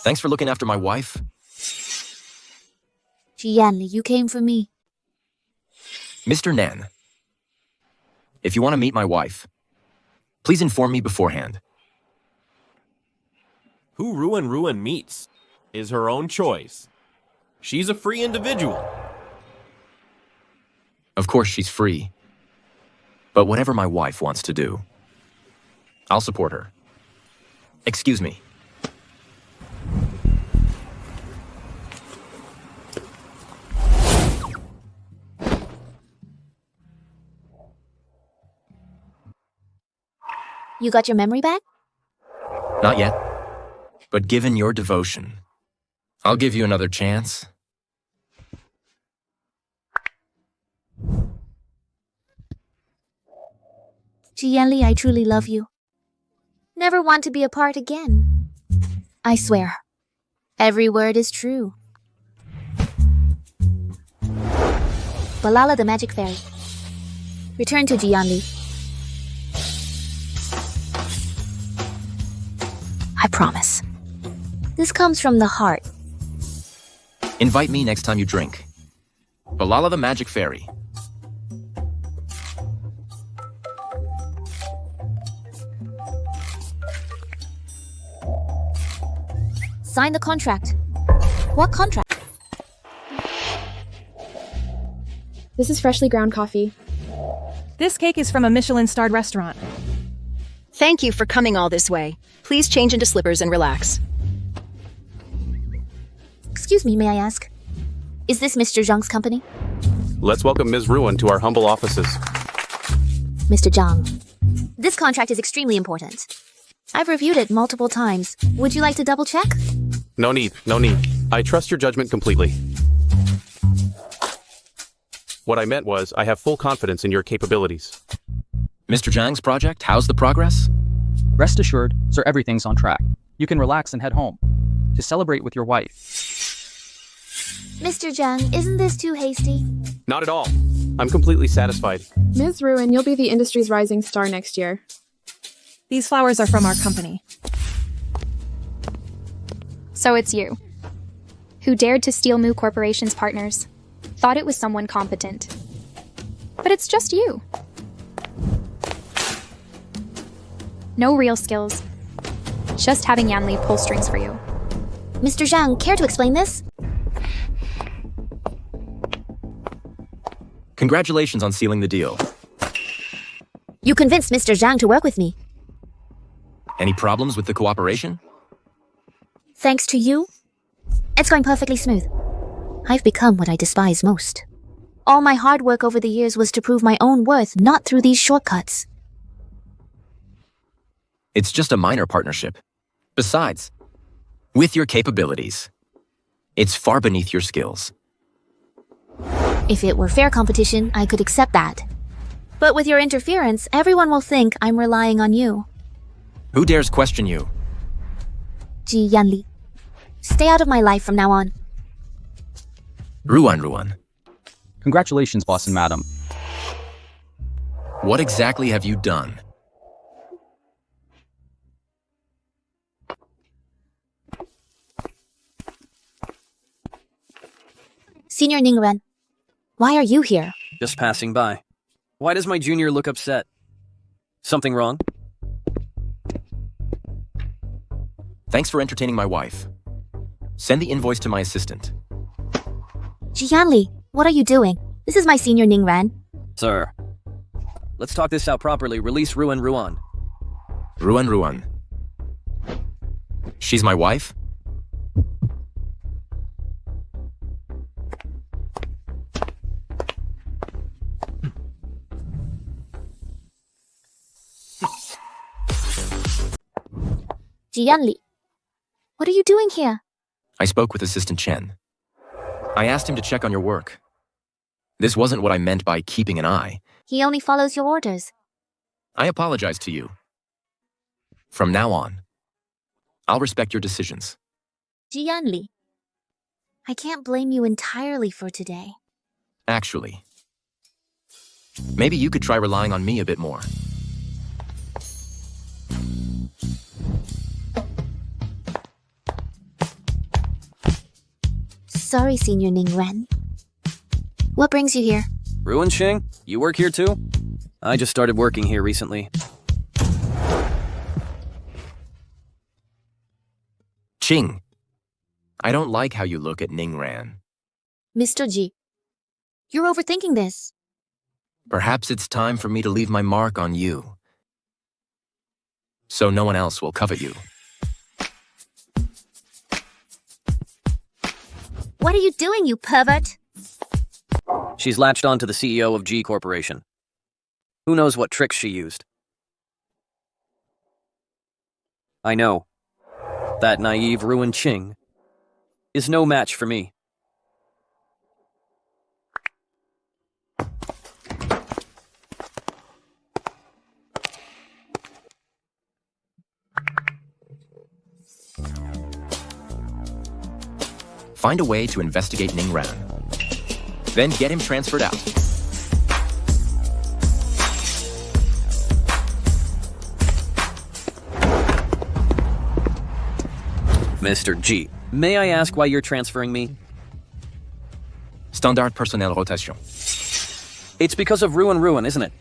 Thanks for looking after my wife. Jianli, you came for me. Mr. Nan, if you want to meet my wife, please inform me beforehand. Who Ruan meets is her own choice. She's a free individual. Of course she's free. But whatever my wife wants to do, I'll support her. Excuse me. You got your memory back? Not yet. But given your devotion, I'll give you another chance. Jianli, I truly love you. Never want to be apart again. I swear, every word is true. Balala the magic fairy. Return to Jianli. I promise. This comes from the heart. Invite me next time you drink. Balala the magic fairy. Sign the contract. What contract? This is freshly ground coffee. This cake is from a Michelin-starred restaurant. Thank you for coming all this way. Please change into slippers and relax. Excuse me, may I ask? Is this Mr. Zhang's company? Let's welcome Ms. Ruan to our humble offices. Mr. Zhang, this contract is extremely important. I've reviewed it multiple times. Would you like to double check? No need. I trust your judgment completely. What I meant was, I have full confidence in your capabilities. Mr. Zhang's project, how's the progress? Rest assured, sir, everything's on track. You can relax and head home to celebrate with your wife. Mr. Zhang, isn't this too hasty? Not at all. I'm completely satisfied. Ms. Ruan, you'll be the industry's rising star next year. These flowers are from our company. So it's you, who dared to steal Moo Corporation's partners. Thought it was someone competent. But it's just you. No real skills. Just having Yanli pull strings for you. Mr. Zhang, care to explain this? Congratulations on sealing the deal. You convinced Mr. Zhang to work with me. Any problems with the cooperation? Thanks to you, it's going perfectly smooth. I've become what I despise most. All my hard work over the years was to prove my own worth, not through these shortcuts. It's just a minor partnership. Besides, with your capabilities, it's far beneath your skills. If it were fair competition, I could accept that. But with your interference, everyone will think I'm relying on you. Who dares question you? Ji Yanli. Stay out of my life from now on. Ruan. Congratulations, boss and madam. What exactly have you done? Senior Ningren, why are you here? Just passing by. Why does my junior look upset? Something wrong? Thanks for entertaining my wife. Send the invoice to my assistant. Ji Yanli, what are you doing? This is my senior Ningren. Sir. Let's talk this out properly. Release Ruan. Ruan. She's my wife? Ji Yanli, what are you doing here? I spoke with Assistant Chen. I asked him to check on your work. This wasn't what I meant by keeping an eye. He only follows your orders. I apologize to you. From now on, I'll respect your decisions. Ji Yanli, I can't blame you entirely for today. Actually, maybe you could try relying on me a bit more. Sorry, Senior Ningren. What brings you here? Ruan Xing, you work here too? I just started working here recently. Qing, I don't like how you look at Ningran. Mr. Ji, you're overthinking this. Perhaps it's time for me to leave my mark on you, so no one else will covet you. What are you doing, you pervert? She's latched on to the CEO of G Corporation. Who knows what tricks she used? I know. That naive Ruan Qing is no match for me. Find a way to investigate Ningran. Then get him transferred out. Mr. G, may I ask why you're transferring me? Standard personnel rotation. It's because of Ruan, isn't it?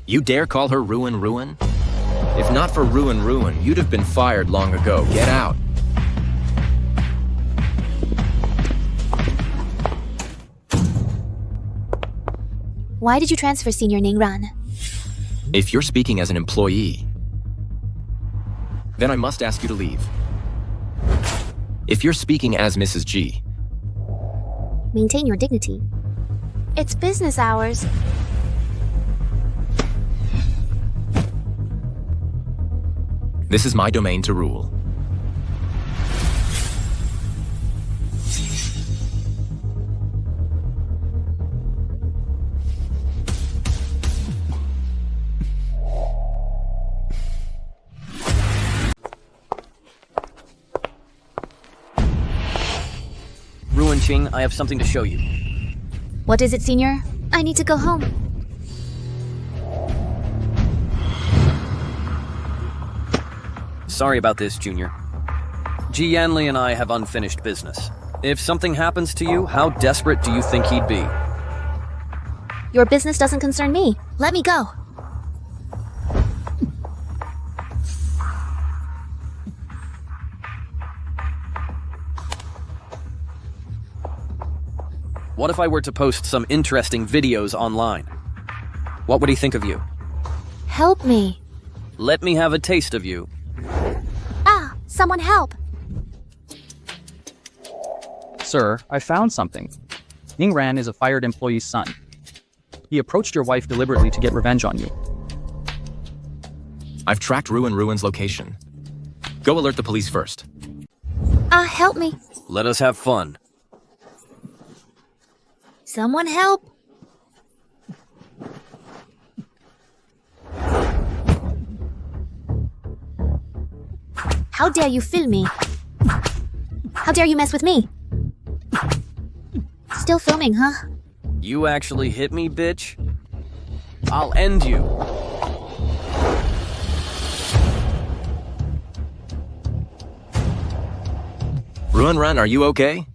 You dare call her Ruan? If not for Ruan, you'd have been fired long ago. Get out. Why did you transfer Senior Ningran? If you're speaking as an employee, then I must ask you to leave. If you're speaking as Mrs. G, maintain your dignity. It's business hours. This is my domain to rule. Ruan Qing, I have something to show you. What is it, Senior? I need to go home. Sorry about this, Junior. Ji Yanli and I have unfinished business. If something happens to you, how desperate do you think he'd be? Your business doesn't concern me. Let me go. What if I were to post some interesting videos online? What would he think of you? Help me. Let me have a taste of you. Ah, someone help. Sir, I found something. Ingran is a fired employee's son. He approached your wife deliberately to get revenge on you. I've tracked Ruin's location. Go alert the police first. Help me. Let us have fun. Someone help. How dare you film me? How dare you mess with me? Still filming, huh? You actually hit me, bitch? I'll end you. Ruin, are you okay?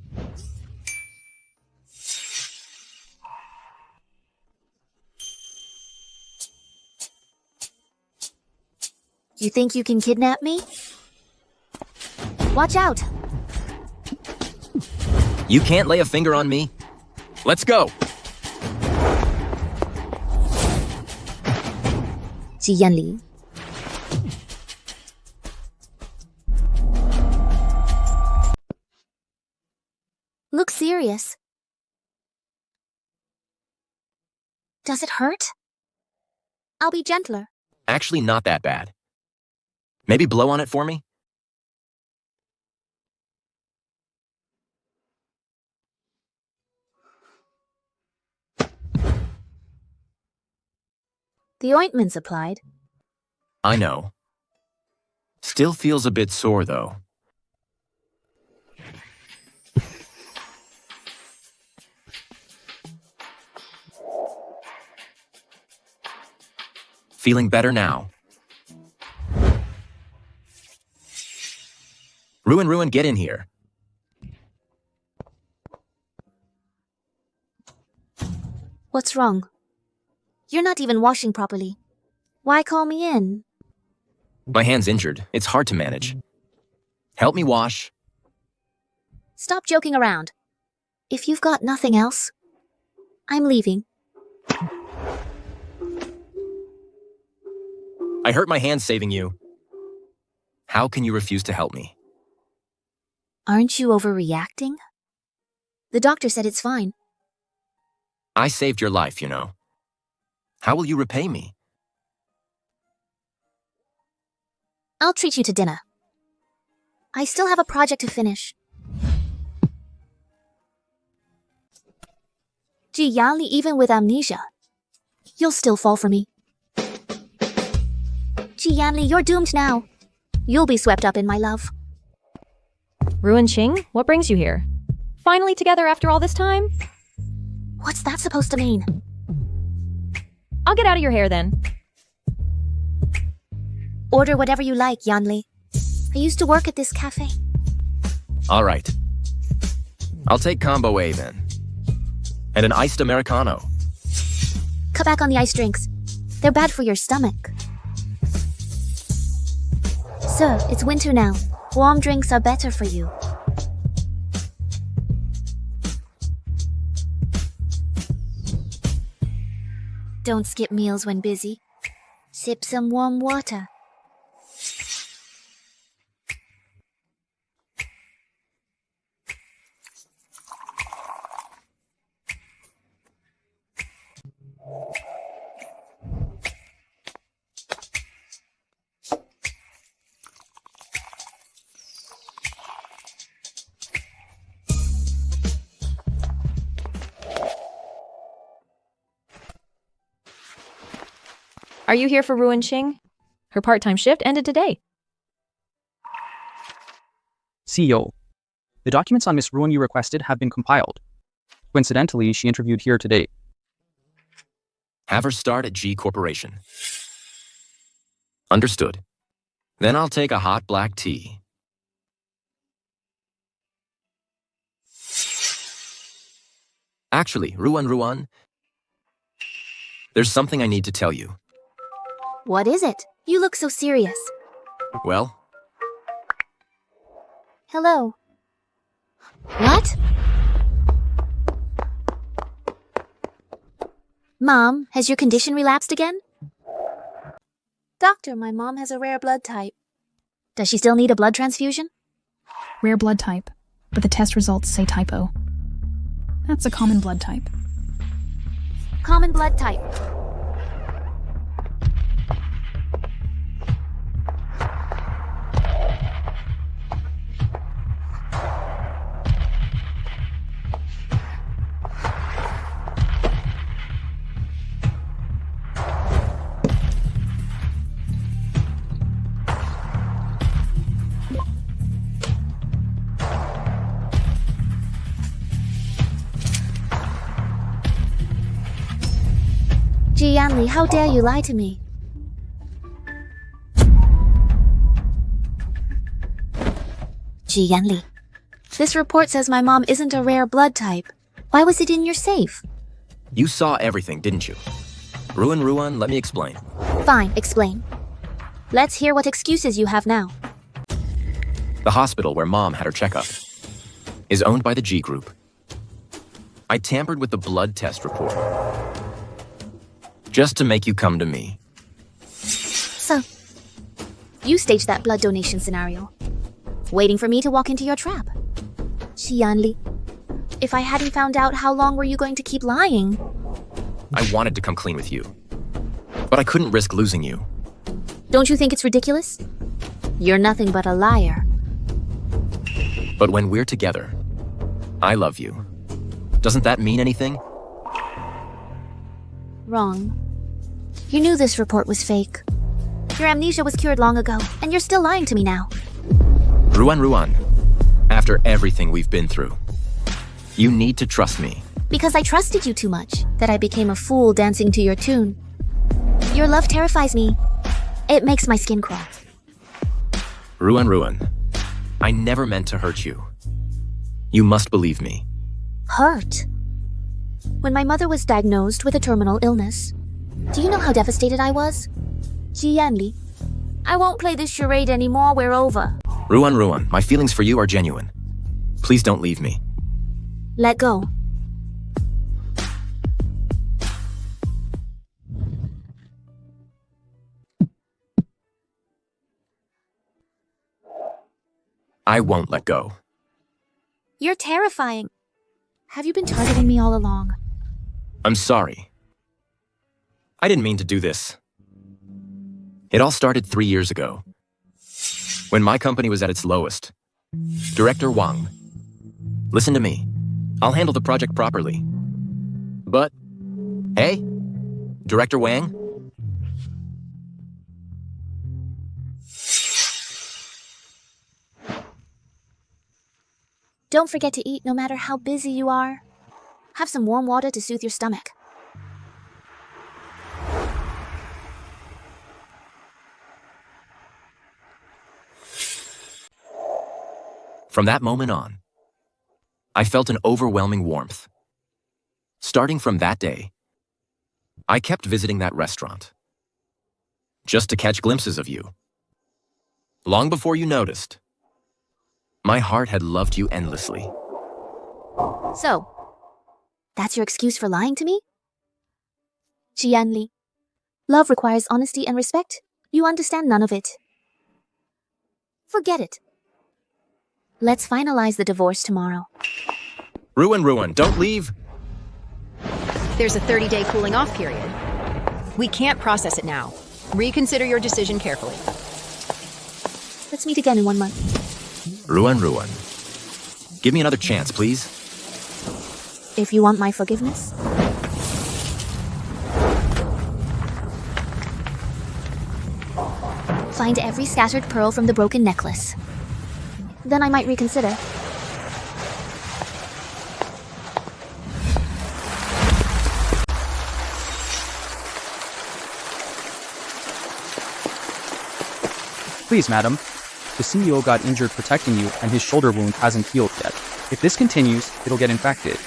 You think you can kidnap me? Watch out! You can't lay a finger on me. Let's go! Yanli. Look serious. Does it hurt? I'll be gentler. Actually, not that bad. Maybe blow on it for me? The ointment's applied. I know. Still feels a bit sore, though. Feeling better now. Ruin, get in here. What's wrong? You're not even washing properly. Why call me in? My hand's injured. It's hard to manage. Help me wash. Stop joking around. If you've got nothing else, I'm leaving. I hurt my hand saving you. How can you refuse to help me? Aren't you overreacting? The doctor said it's fine. I saved your life, you know. How will you repay me? I'll treat you to dinner. I still have a project to finish. Gee, Yanli, even with amnesia, you'll still fall for me. Gee, Yanli, you're doomed now. You'll be swept up in my love. Ruin Ching, what brings you here? Finally together after all this time? What's that supposed to mean? I'll get out of your hair then. Order whatever you like, Yanli. I used to work at this cafe. All right. I'll take combo A then. And an iced Americano. Cut back on the iced drinks. They're bad for your stomach. Sir, it's winter now. Warm drinks are better for you. Don't skip meals when busy. Sip some warm water. Are you here for Ruin Ching? Her part-time shift ended today. CEO, the documents on Miss Ruin you requested have been compiled. Coincidentally, she interviewed here today. Have her start at G Corporation. Understood. Then I'll take a hot black tea. Actually, Ruin, there's something I need to tell you. What is it? You look so serious. Well? Hello. What? Mom, has your condition relapsed again? Doctor, my mom has a rare blood type. Does she still need a blood transfusion? Rare blood type, but the test results say typo. That's a common blood type. Common blood type. Yanli, how dare you lie to me? Yanli, this report says my mom isn't a rare blood type. Why was it in your safe? You saw everything, didn't you? Ruan, let me explain. Fine, explain. Let's hear what excuses you have now. The hospital where Mom had her checkup is owned by the G Group. I tampered with the blood test report just to make you come to me. So, you staged that blood donation scenario, waiting for me to walk into your trap. Yanli, if I hadn't found out, how long were you going to keep lying? I wanted to come clean with you, but I couldn't risk losing you. Don't you think it's ridiculous? You're nothing but a liar. But when we're together, I love you. Doesn't that mean anything? Wrong. You knew this report was fake. Your amnesia was cured long ago, and you're still lying to me now. Ruan, after everything we've been through, you need to trust me. Because I trusted you too much, that I became a fool dancing to your tune. Your love terrifies me. It makes my skin crawl. Ruan, I never meant to hurt you. You must believe me. Hurt? When my mother was diagnosed with a terminal illness, do you know how devastated I was? Yanli, I won't play this charade anymore, we're over. Ruan, my feelings for you are genuine. Please don't leave me. Let go. I won't let go. You're terrifying. Have you been targeting me all along? I'm sorry. I didn't mean to do this. It all started 3 years ago, when my company was at its lowest. Director Wang, listen to me. I'll handle the project properly. But, hey, Director Wang? Don't forget to eat no matter how busy you are. Have some warm water to soothe your stomach. From that moment on, I felt an overwhelming warmth. Starting from that day, I kept visiting that restaurant, just to catch glimpses of you. Long before you noticed, my heart had loved you endlessly. So, that's your excuse for lying to me? Yanli, love requires honesty and respect. You understand none of it. Forget it. Let's finalize the divorce tomorrow. Ruan, don't leave. There's a 30-day cooling off period. We can't process it now. Reconsider your decision carefully. Let's meet again in 1 month. Ruan, give me another chance, please. If you want my forgiveness. Find every scattered pearl from the broken necklace. Then I might reconsider. Please, madam. The CEO got injured protecting you, and his shoulder wound hasn't healed yet. If this continues, it'll get infected.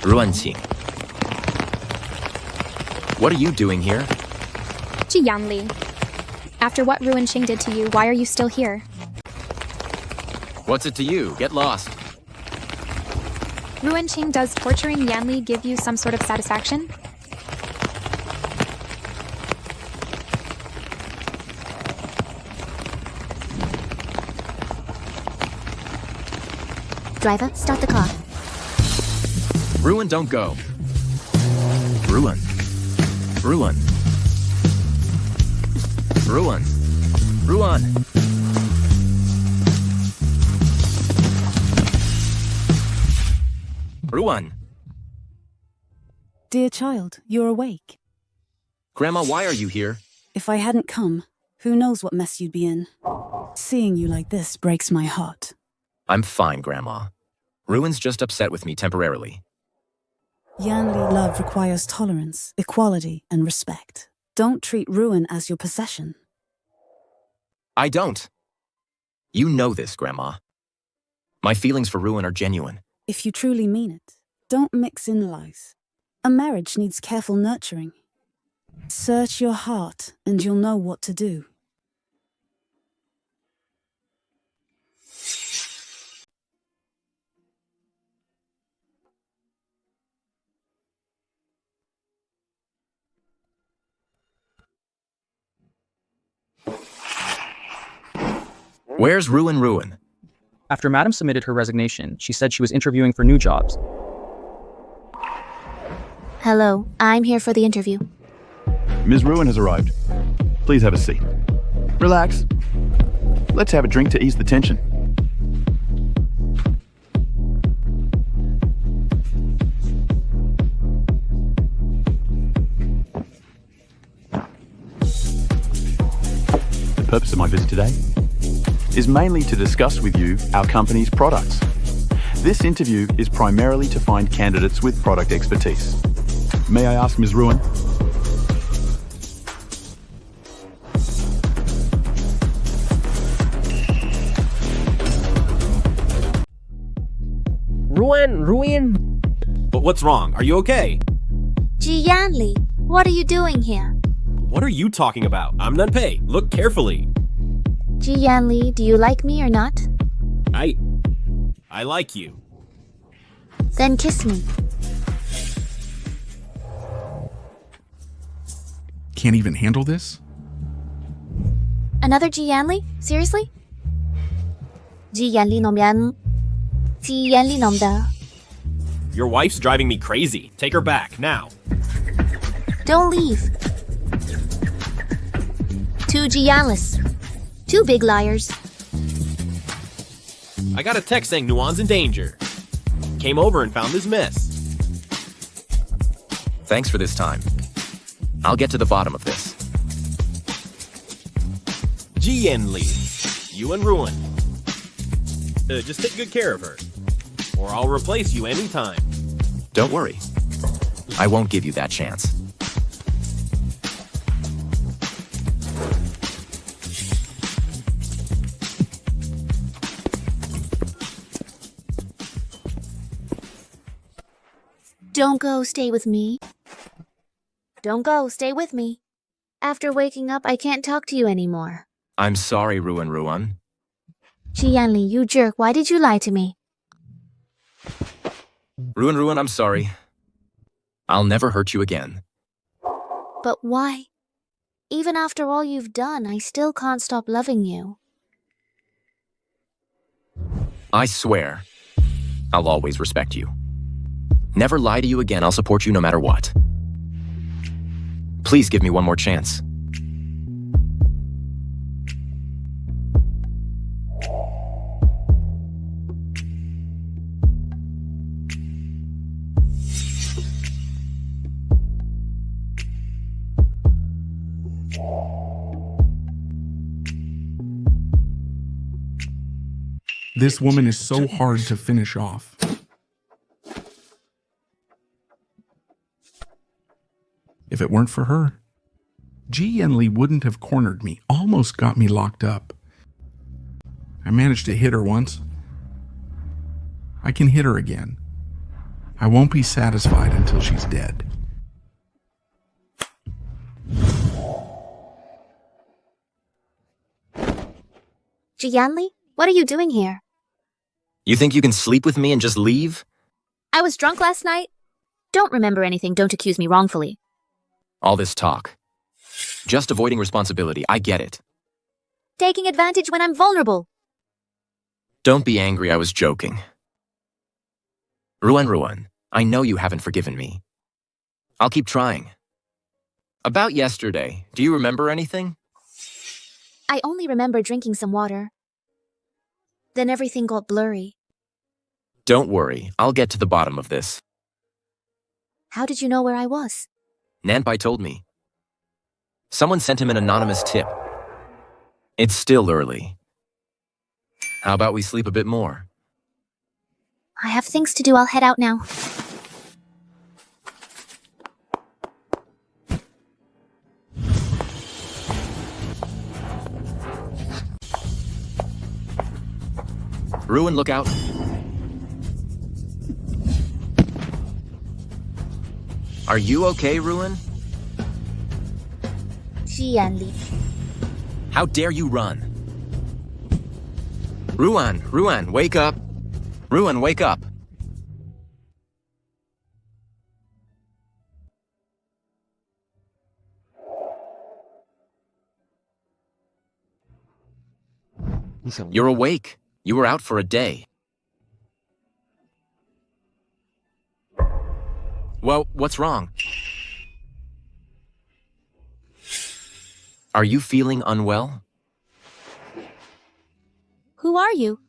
Ruanqing. What are you doing here? Ji Yanli. After what Ruanqing did to you, why are you still here? What's it to you? Get lost. Ruanqing, does torturing Yanli give you some sort of satisfaction? Driver, start the car. Ruan, don't go. Ruan. Ruan. Ruan. Ruan. Ruan. Dear child, you're awake. Grandma, why are you here? If I hadn't come, who knows what mess you'd be in. Seeing you like this breaks my heart. I'm fine, Grandma. Ruan's just upset with me temporarily. Yanli love requires tolerance, equality, and respect. Don't treat Ruan as your possession. I don't. You know this, Grandma. My feelings for Ruan are genuine. If you truly mean it, don't mix in lies. A marriage needs careful nurturing. Search your heart and you'll know what to do. Where's Ruan? After Madam submitted her resignation, she said she was interviewing for new jobs. Hello, I'm here for the interview. Ms. Ruan has arrived. Please have a seat. Relax. Let's have a drink to ease the tension. The purpose of my visit today is mainly to discuss with you our company's products. This interview is primarily to find candidates with product expertise. May I ask Ms. Ruan? Ruan? But what's wrong? Are you okay? Ji Yanli, what are you doing here? What are you talking about? I'm Nunpei. Look carefully. Ji Yanli, do you like me or not? I like you. Then kiss me. Can't even handle this? Another Ji Yanli? Seriously? Ji Yanli nom yan. Ji Yanli nom da. Your wife's driving me crazy. Take her back, now. Don't leave. Two Ji Yanlis. Two big liars. I got a text saying Nuan's in danger. Came over and found this mess. Thanks for this time. I'll get to the bottom of this. Jianli, you and Ruan. Just take good care of her, or I'll replace you anytime. Don't worry. I won't give you that chance. Don't go, stay with me. Don't go, stay with me. After waking up, I can't talk to you anymore. I'm sorry, Ruan. Ji Yanli, you jerk, why did you lie to me? Ruan, I'm sorry. I'll never hurt you again. But why? Even after all you've done, I still can't stop loving you. I swear, I'll always respect you. Never lie to you again. I'll support you no matter what. Please give me one more chance. This woman is so hard to finish off. If it weren't for her, Ji Yanli wouldn't have cornered me, almost got me locked up. I managed to hit her once. I can hit her again. I won't be satisfied until she's dead. Jianli, what are you doing here? You think you can sleep with me and just leave? I was drunk last night. Don't remember anything, don't accuse me wrongfully. All this talk. Just avoiding responsibility, I get it. Taking advantage when I'm vulnerable. Don't be angry, I was joking. Ruan, I know you haven't forgiven me. I'll keep trying. About yesterday, do you remember anything? I only remember drinking some water. Then everything got blurry. Don't worry, I'll get to the bottom of this. How did you know where I was? Nanpai told me. Someone sent him an anonymous tip. It's still early. How about we sleep a bit more? I have things to do, I'll head out now. Ruin, look out. Are you okay, Ruin? Jianli. How dare you run? Ruan, wake up. Ruin, wake up. You're awake. You were out for a day. Well, what's wrong? Are you feeling unwell? Who are you?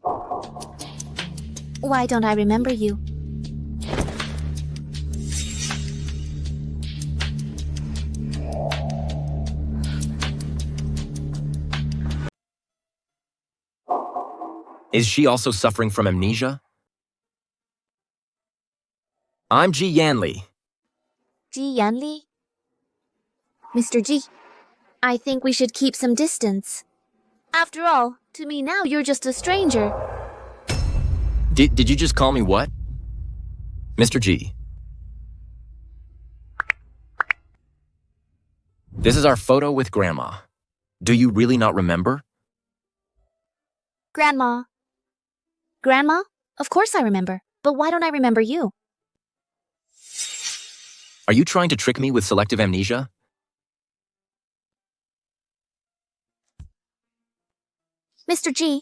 Why don't I remember you? Is she also suffering from amnesia? I'm Ji Yanli. Ji Yanli? Mr. Ji, I think we should keep some distance. After all, to me now you're just a stranger. Did you just call me what? Mr. G. This is our photo with Grandma. Do you really not remember? Grandma. Grandma? Of course I remember. But why don't I remember you? Are you trying to trick me with selective amnesia? Mr. G,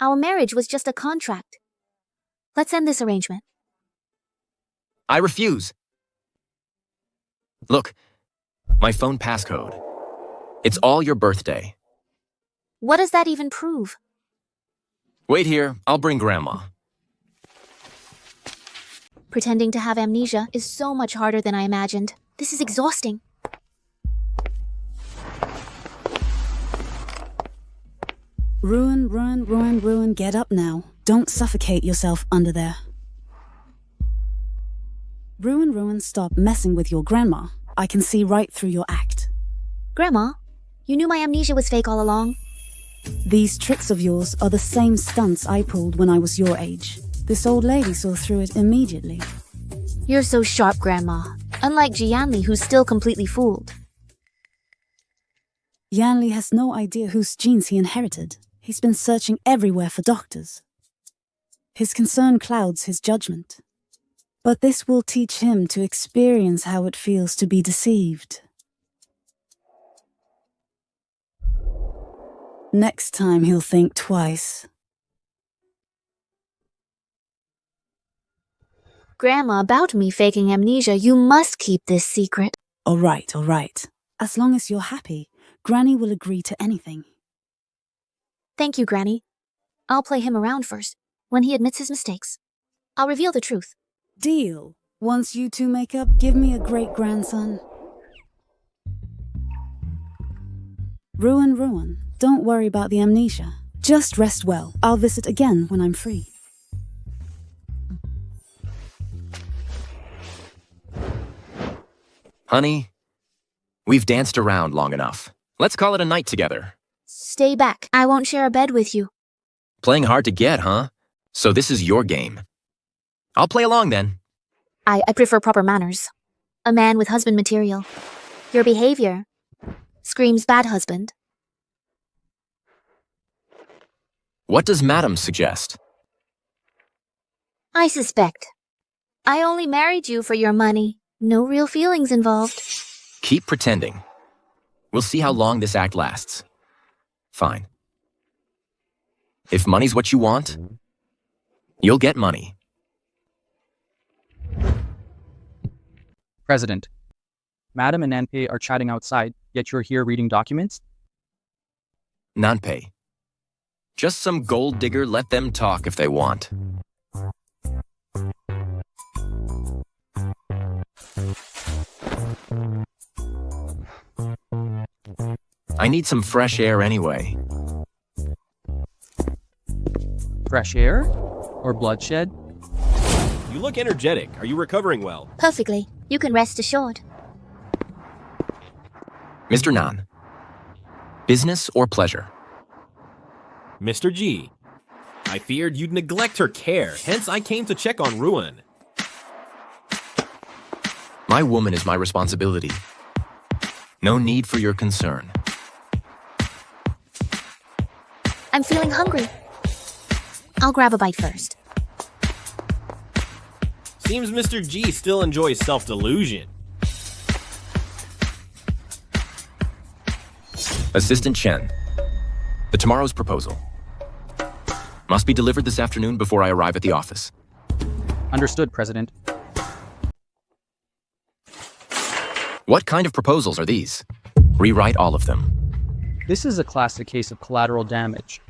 our marriage was just a contract. Let's end this arrangement. I refuse. Look, my phone passcode. It's all your birthday. What does that even prove? Wait here, I'll bring Grandma. Pretending to have amnesia is so much harder than I imagined. This is exhausting. Ruin, get up now. Don't suffocate yourself under there. Ruin, stop messing with your grandma. I can see right through your act. Grandma, you knew my amnesia was fake all along? These tricks of yours are the same stunts I pulled when I was your age. This old lady saw through it immediately. You're so sharp, Grandma. Unlike Jianli, who's still completely fooled. Yanli has no idea whose genes he inherited. He's been searching everywhere for doctors. His concern clouds his judgment. But this will teach him to experience how it feels to be deceived. Next time he'll think twice. Grandma, about me faking amnesia, you must keep this secret. All right. As long as you're happy, Granny will agree to anything. Thank you, Granny. I'll play him around first. When he admits his mistakes, I'll reveal the truth. Deal. Once you two make up, give me a great-grandson. Ruin. Don't worry about the amnesia. Just rest well. I'll visit again when I'm free. Honey, we've danced around long enough. Let's call it a night together. Stay back. I won't share a bed with you. Playing hard to get, huh? So this is your game. I'll play along then. I prefer proper manners. A man with husband material. Your behavior screams bad husband. What does Madam suggest? I suspect. I only married you for your money. No real feelings involved. Keep pretending. We'll see how long this act lasts. Fine. If money's what you want, you'll get money. President, Madam and Nanpei are chatting outside, yet you're here reading documents? Nanpei. Just some gold digger, let them talk if they want. I need some fresh air anyway. Fresh air? Or bloodshed? You look energetic. Are you recovering well? Perfectly. You can rest assured. Mr. Nan. Business or pleasure? Mr. G. I feared you'd neglect her care, hence I came to check on Ruan. My woman is my responsibility. No need for your concern. I'm feeling hungry. I'll grab a bite first. Seems Mr. G still enjoys self-delusion. Assistant Chen. The tomorrow's proposal. Must be delivered this afternoon before I arrive at the office. Understood, President. What kind of proposals are these? Rewrite all of them. This is a classic case of collateral damage.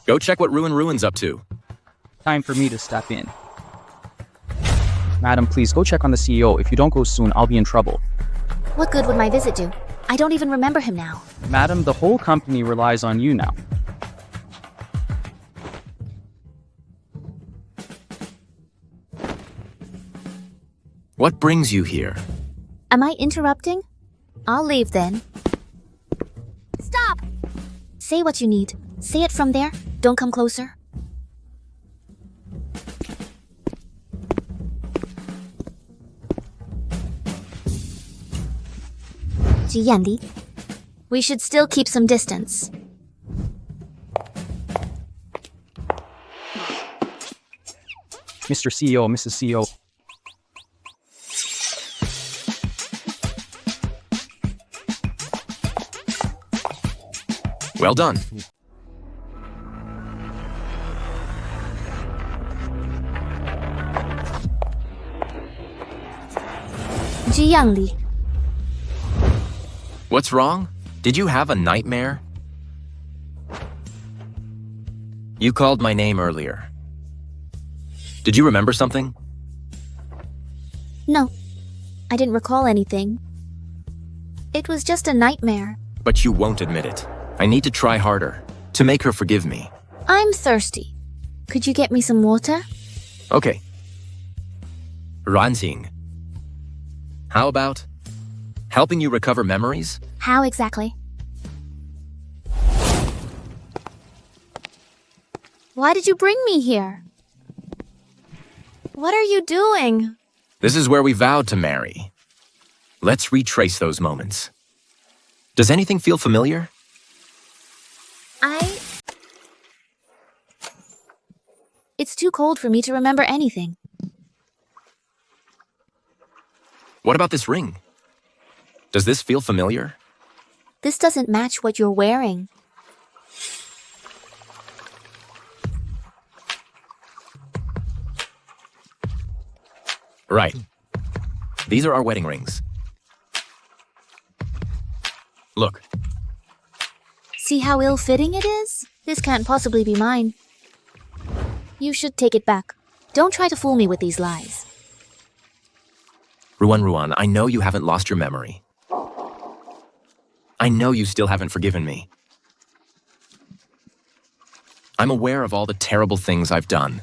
Go check what Ruan's up to. Time for me to step in. Madam, please go check on the CEO. If you don't go soon, I'll be in trouble. What good would my visit do? I don't even remember him now. Madam, the whole company relies on you now. What brings you here? Am I interrupting? I'll leave then. Stop! Say what you need. Say it from there. Don't come closer. Yanli, we should still keep some distance. Mr. CEO, Mrs. CEO. Well done. Yanli. What's wrong? Did you have a nightmare? You called my name earlier. Did you remember something? No, I didn't recall anything. It was just a nightmare. But you won't admit it. I need to try harder to make her forgive me. I'm thirsty. Could you get me some water? Okay. Ranxing. How about helping you recover memories? How exactly? Why did you bring me here? What are you doing? This is where we vowed to marry. Let's retrace those moments. Does anything feel familiar? It's too cold for me to remember anything. What about this ring? Does this feel familiar? This doesn't match what you're wearing. Right. These are our wedding rings. Look. See how ill-fitting it is? This can't possibly be mine. You should take it back. Don't try to fool me with these lies. Ruan, I know you haven't lost your memory. I know you still haven't forgiven me. I'm aware of all the terrible things I've done.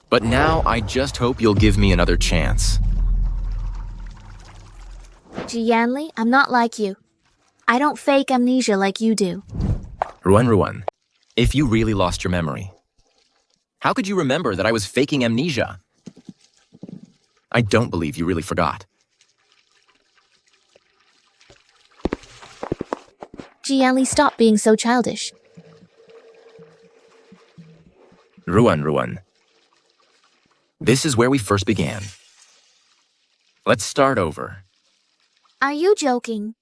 But now I just hope you'll give me another chance. Yanli, I'm not like you. I don't fake amnesia like you do. Ruan, if you really lost your memory, How could you remember that I was faking amnesia? I don't believe you really forgot. Jianli, stop being so childish. Ruan. This is where we first began. Let's start over. Are you joking?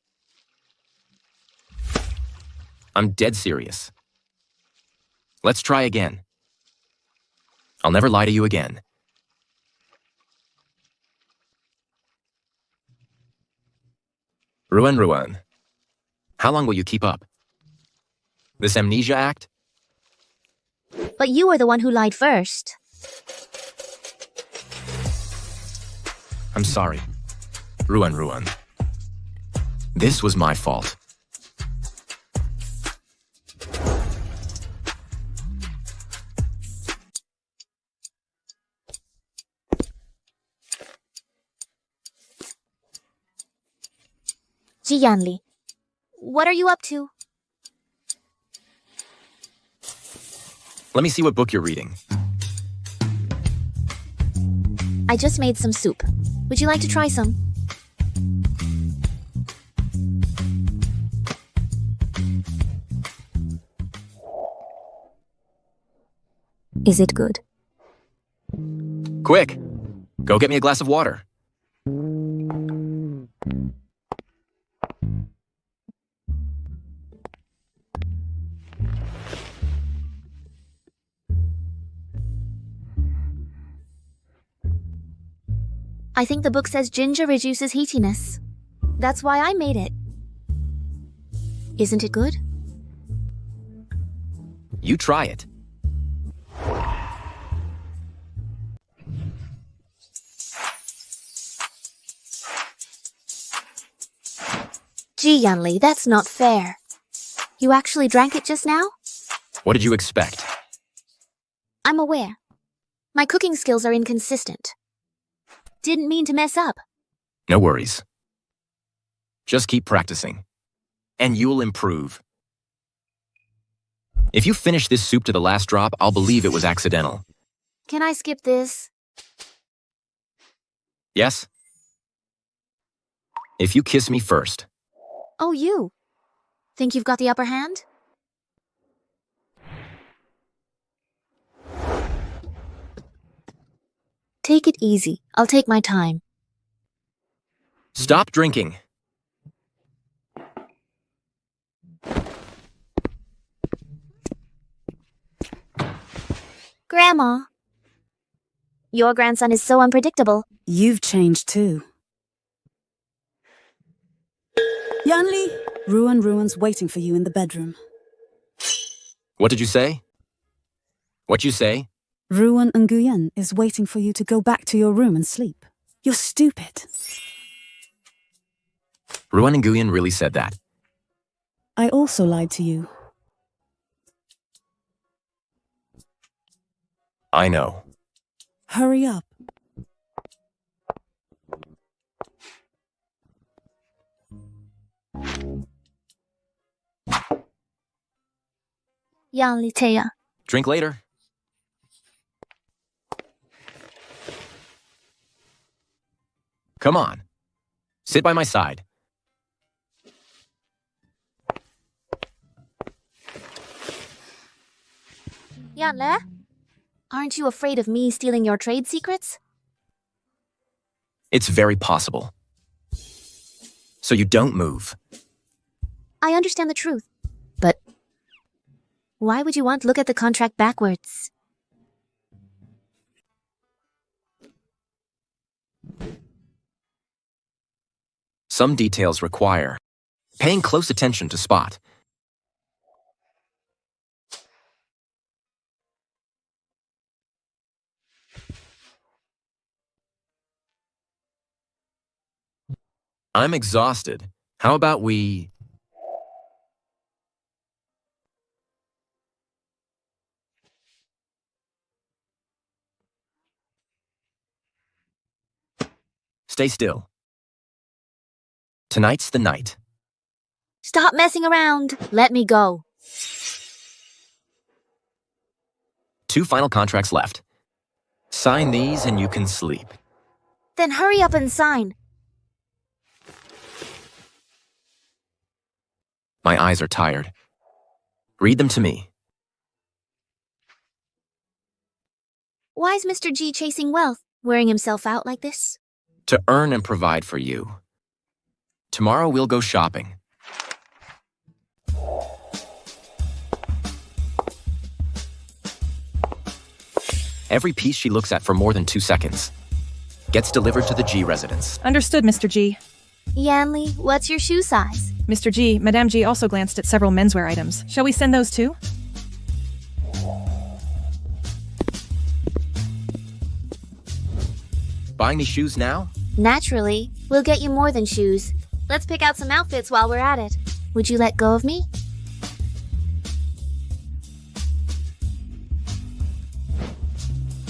I'm dead serious. Let's try again. I'll never lie to you again. Ruan. How long will you keep up? This amnesia act? But you were the one who lied first. I'm sorry. Ruan. This was my fault. Jianli, what are you up to? Let me see what book you're reading. I just made some soup. Would you like to try some? Is it good? Quick! Go get me a glass of water. I think the book says ginger reduces heatiness. That's why I made it. Isn't it good? You try it. Jianli, that's not fair. You actually drank it just now? What did you expect? I'm aware. My cooking skills are inconsistent. Didn't mean to mess up. No worries. Just keep practicing, and you'll improve. If you finish this soup to the last drop, I'll believe it was accidental. Can I skip this? Yes? If you kiss me first. Oh, you. Think you've got the upper hand? Take it easy. I'll take my time. Stop drinking. Grandma. Your grandson is so unpredictable. You've changed too. Yanli, Ruan's waiting for you in the bedroom. What did you say? What you say? Ruan Nguyen is waiting for you to go back to your room and sleep. You're stupid. Ruan Nguyen really said that. I also lied to you. I know. Hurry up. Yanli Teya. Drink later. Come on. Sit by my side. Yanle? Aren't you afraid of me stealing your trade secrets? It's very possible. So you don't move. I understand the truth, but why would you want to look at the contract backwards? Some details require paying close attention to spot. I'm exhausted. How about we... Stay still. Tonight's the night. Stop messing around. Let me go. 2 final contracts left. Sign these and you can sleep. Then hurry up and sign. My eyes are tired. Read them to me. Why is Mr. G chasing wealth, wearing himself out like this? To earn and provide for you. Tomorrow we'll go shopping. Every piece she looks at for more than 2 seconds gets delivered to the G residence. Understood, Mr. G. Yanli, what's your shoe size? Mr. G, Madame G also glanced at several menswear items. Shall we send those too? Buying me shoes now? Naturally. We'll get you more than shoes. Let's pick out some outfits while we're at it. Would you let go of me?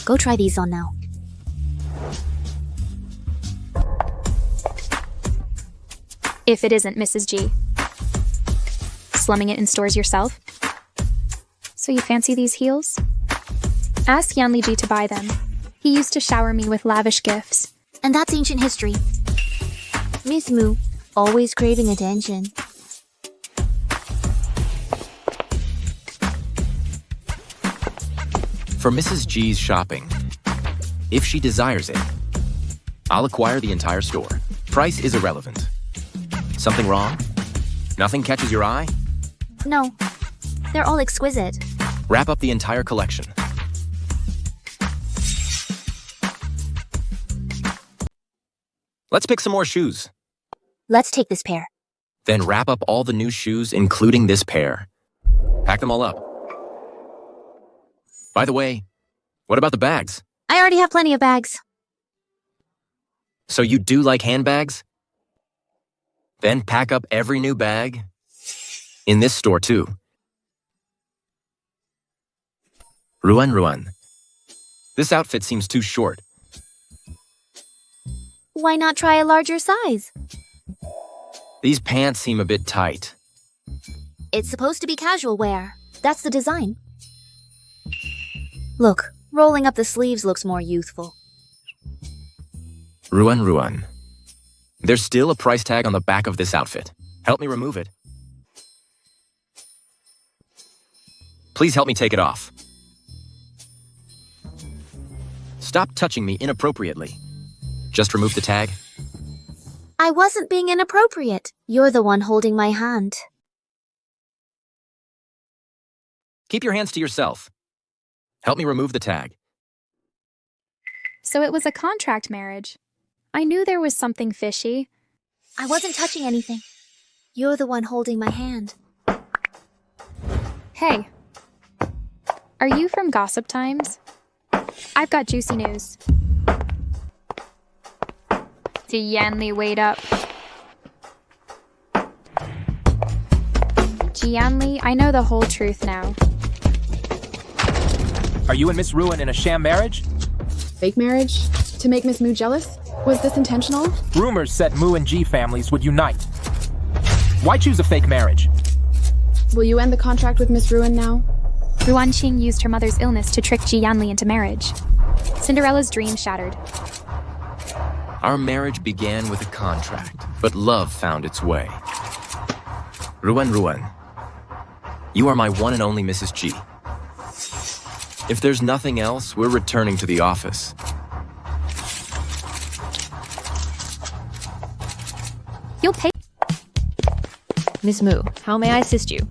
Go try these on now. If it isn't Mrs. G. Slumming it in stores yourself? So you fancy these heels? Ask Yanli G to buy them. He used to shower me with lavish gifts. And that's ancient history. Miss Moo, always craving attention. For Mrs. G's shopping, if she desires it, I'll acquire the entire store. Price is irrelevant. Something wrong? Nothing catches your eye? No, they're all exquisite. Wrap up the entire collection. Let's pick some more shoes. Let's take this pair. Then wrap up all the new shoes, including this pair. Pack them all up. By the way, what about the bags? I already have plenty of bags. So you do like handbags? Then pack up every new bag. In this store too. Ruan. This outfit seems too short. Why not try a larger size? These pants seem a bit tight. It's supposed to be casual wear. That's the design. Look, rolling up the sleeves looks more youthful. Ruan. There's still a price tag on the back of this outfit. Help me remove it. Please help me take it off. Stop touching me inappropriately. Just remove the tag. I wasn't being inappropriate. You're the one holding my hand. Keep your hands to yourself. Help me remove the tag. So it was a contract marriage. I knew there was something fishy. I wasn't touching anything. You're the one holding my hand. Hey. Are you from Gossip Times? I've got juicy news. Yanli, wait up. Yanli, I know the whole truth now. Are you and Miss Ruin in a sham marriage? Fake marriage? To make Miss Moo jealous? Was this intentional? Rumors said Moo and G families would unite. Why choose a fake marriage? Will you end the contract with Miss Ruin now? Ruan Qing used her mother's illness to trick Ji Yanli into marriage. Cinderella's dream shattered. Our marriage began with a contract, but love found its way. Ruan, you are my one and only Mrs. G. If there's nothing else, we're returning to the office. You'll pay. Miss Moo, how may I assist you?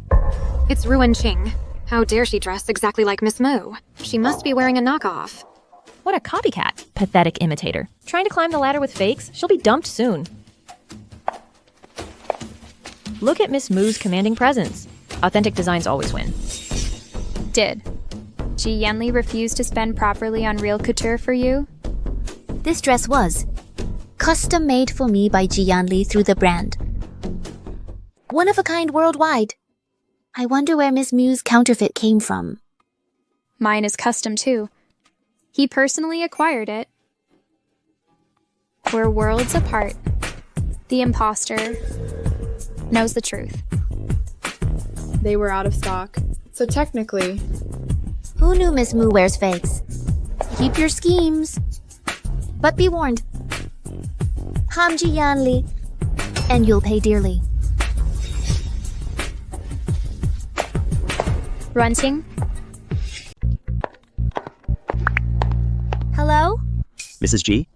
It's Ruan Qing. How dare she dress exactly like Miss Moo? She must be wearing a knockoff. What a copycat. Pathetic imitator. Trying to climb the ladder with fakes? She'll be dumped soon. Look at Miss Moo's commanding presence. Authentic designs always win. Did Ji Yanli refuse to spend properly on real couture for you? This dress was custom made for me by Ji Yanli through the brand. One of a kind worldwide. I wonder where Miss Moo's counterfeit came from. Mine is custom too. He personally acquired it. We're worlds apart. The imposter knows the truth. They were out of stock. So technically, Who knew Miss Moo wears fakes? Keep your schemes. But be warned. Hamji Yanli, and you'll pay dearly. Runting? Hello? Mrs. G?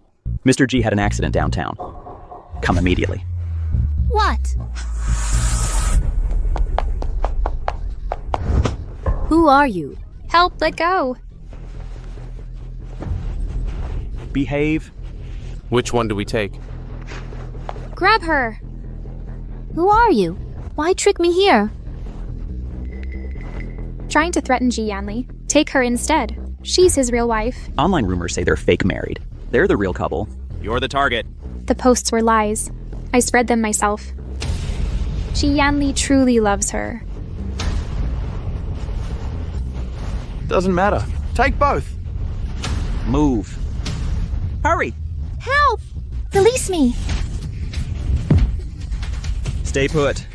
Mr. G had an accident downtown. Come immediately. What? Who are you? Help, let go. Behave. Which one do we take? Grab her. Who are you? Why trick me here? Trying to threaten Ji Yanli. Take her instead. She's his real wife. Online rumors say they're fake married. They're the real couple. You're the target. The posts were lies. I spread them myself. Ji Yanli truly loves her. Doesn't matter. Take both. Move. Hurry! Help! Release me! Stay put.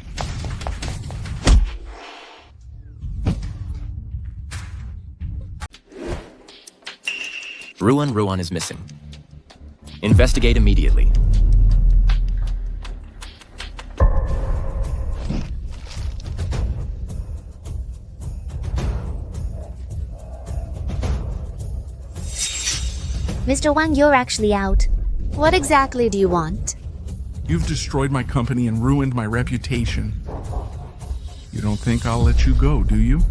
Ruan is missing. Investigate immediately. Mr. Wang, you're actually out. What exactly do you want? You've destroyed my company and ruined my reputation. You don't think I'll let you go, do you?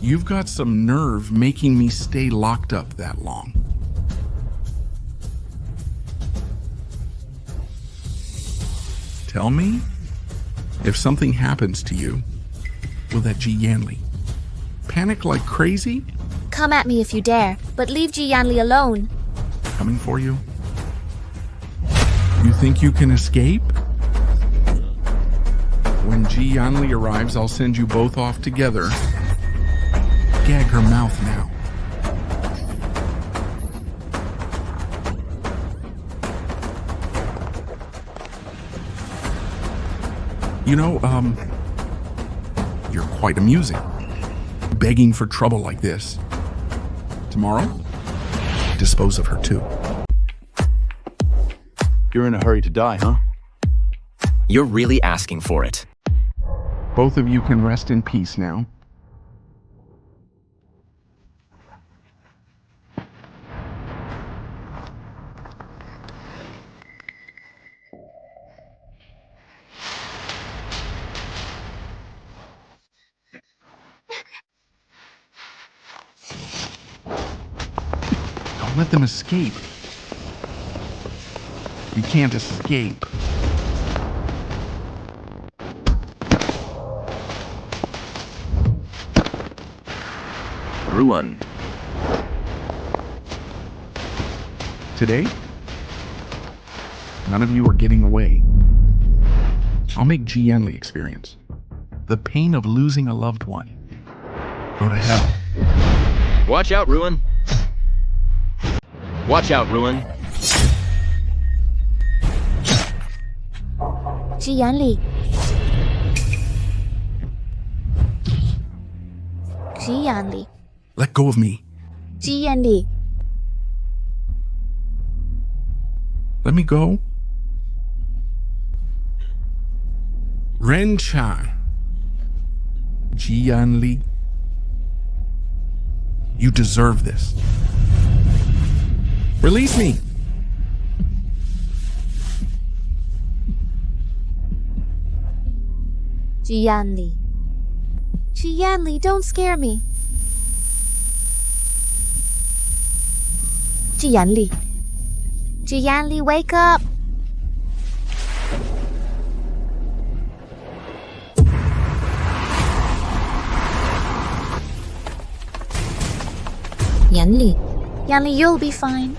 You've got some nerve making me stay locked up that long. Tell me, if something happens to you, will that Ji Yanli panic like crazy? Come at me if you dare, but leave Ji Yanli alone. Coming for you? You think you can escape? When Ji Yanli arrives, I'll send you both off together. Gag her mouth now. You know, you're quite amusing. Begging for trouble like this. Tomorrow, dispose of her too. You're in a hurry to die, huh? You're really asking for it. Both of you can rest in peace now. Don't let them escape. You can't escape. Ruan. Today, none of you are getting away. I'll make Ji Yanli experience the pain of losing a loved one. Go to hell. Watch out, Ruan. Watch out, Ruan. Ji Yanli. Ji Yanli. Let go of me. Ji Yanli. Let me go. Ren Chan. Ji Yanli. You deserve this. Release me! Ji Yanli. Ji Yanli, don't scare me. Ji Yanli. Ji Yanli, wake up! Yanli. Yanli, you'll be fine.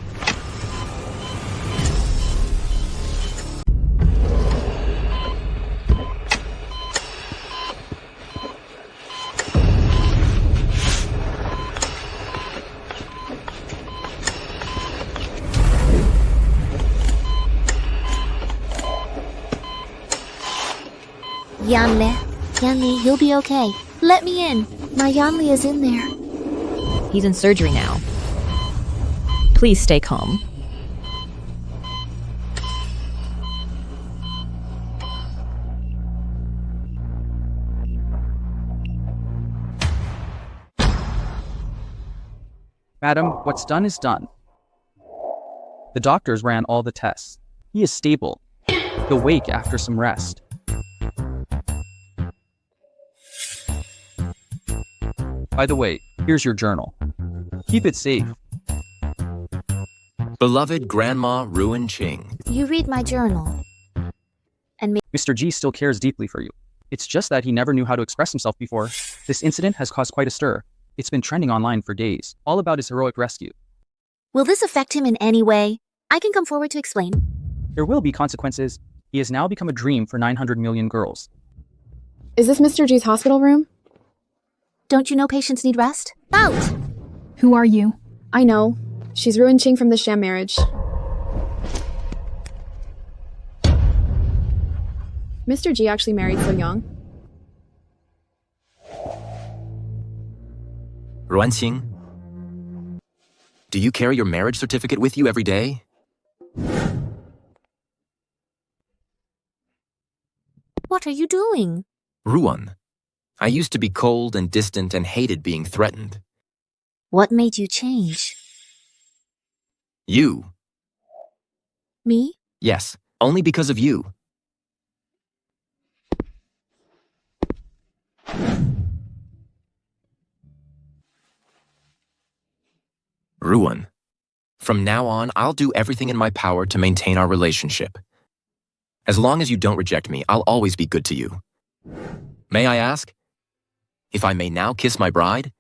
Yanli, you'll be okay. Let me in. My Yanli is in there. He's in surgery now. Please stay calm. Madam, what's done is done. The doctors ran all the tests. He is stable. He'll wake after some rest. By the way, here's your journal. Keep it safe. Beloved Grandma Ruin Ching. You read my journal. And Mr. G still cares deeply for you. It's just that he never knew how to express himself before. This incident has caused quite a stir. It's been trending online for days, all about his heroic rescue. will this affect him in any way? I can come forward to explain. There will be consequences. He has now become a dream for 900 million girls. Is this Mr. G's hospital room? Don't you know patients need rest? Out! Who are you? I know. She's Ruin Ching from the sham marriage. Mr. G actually married so young. Ruanxing, do you carry your marriage certificate with you every day? What are you doing? Ruan, I used to be cold and distant and hated being threatened. What made you change? You. Me? Yes, only because of you. Ruan, from now on, I'll do everything in my power to maintain our relationship. As long as you don't reject me, I'll always be good to you. May I ask? If I may now kiss my bride?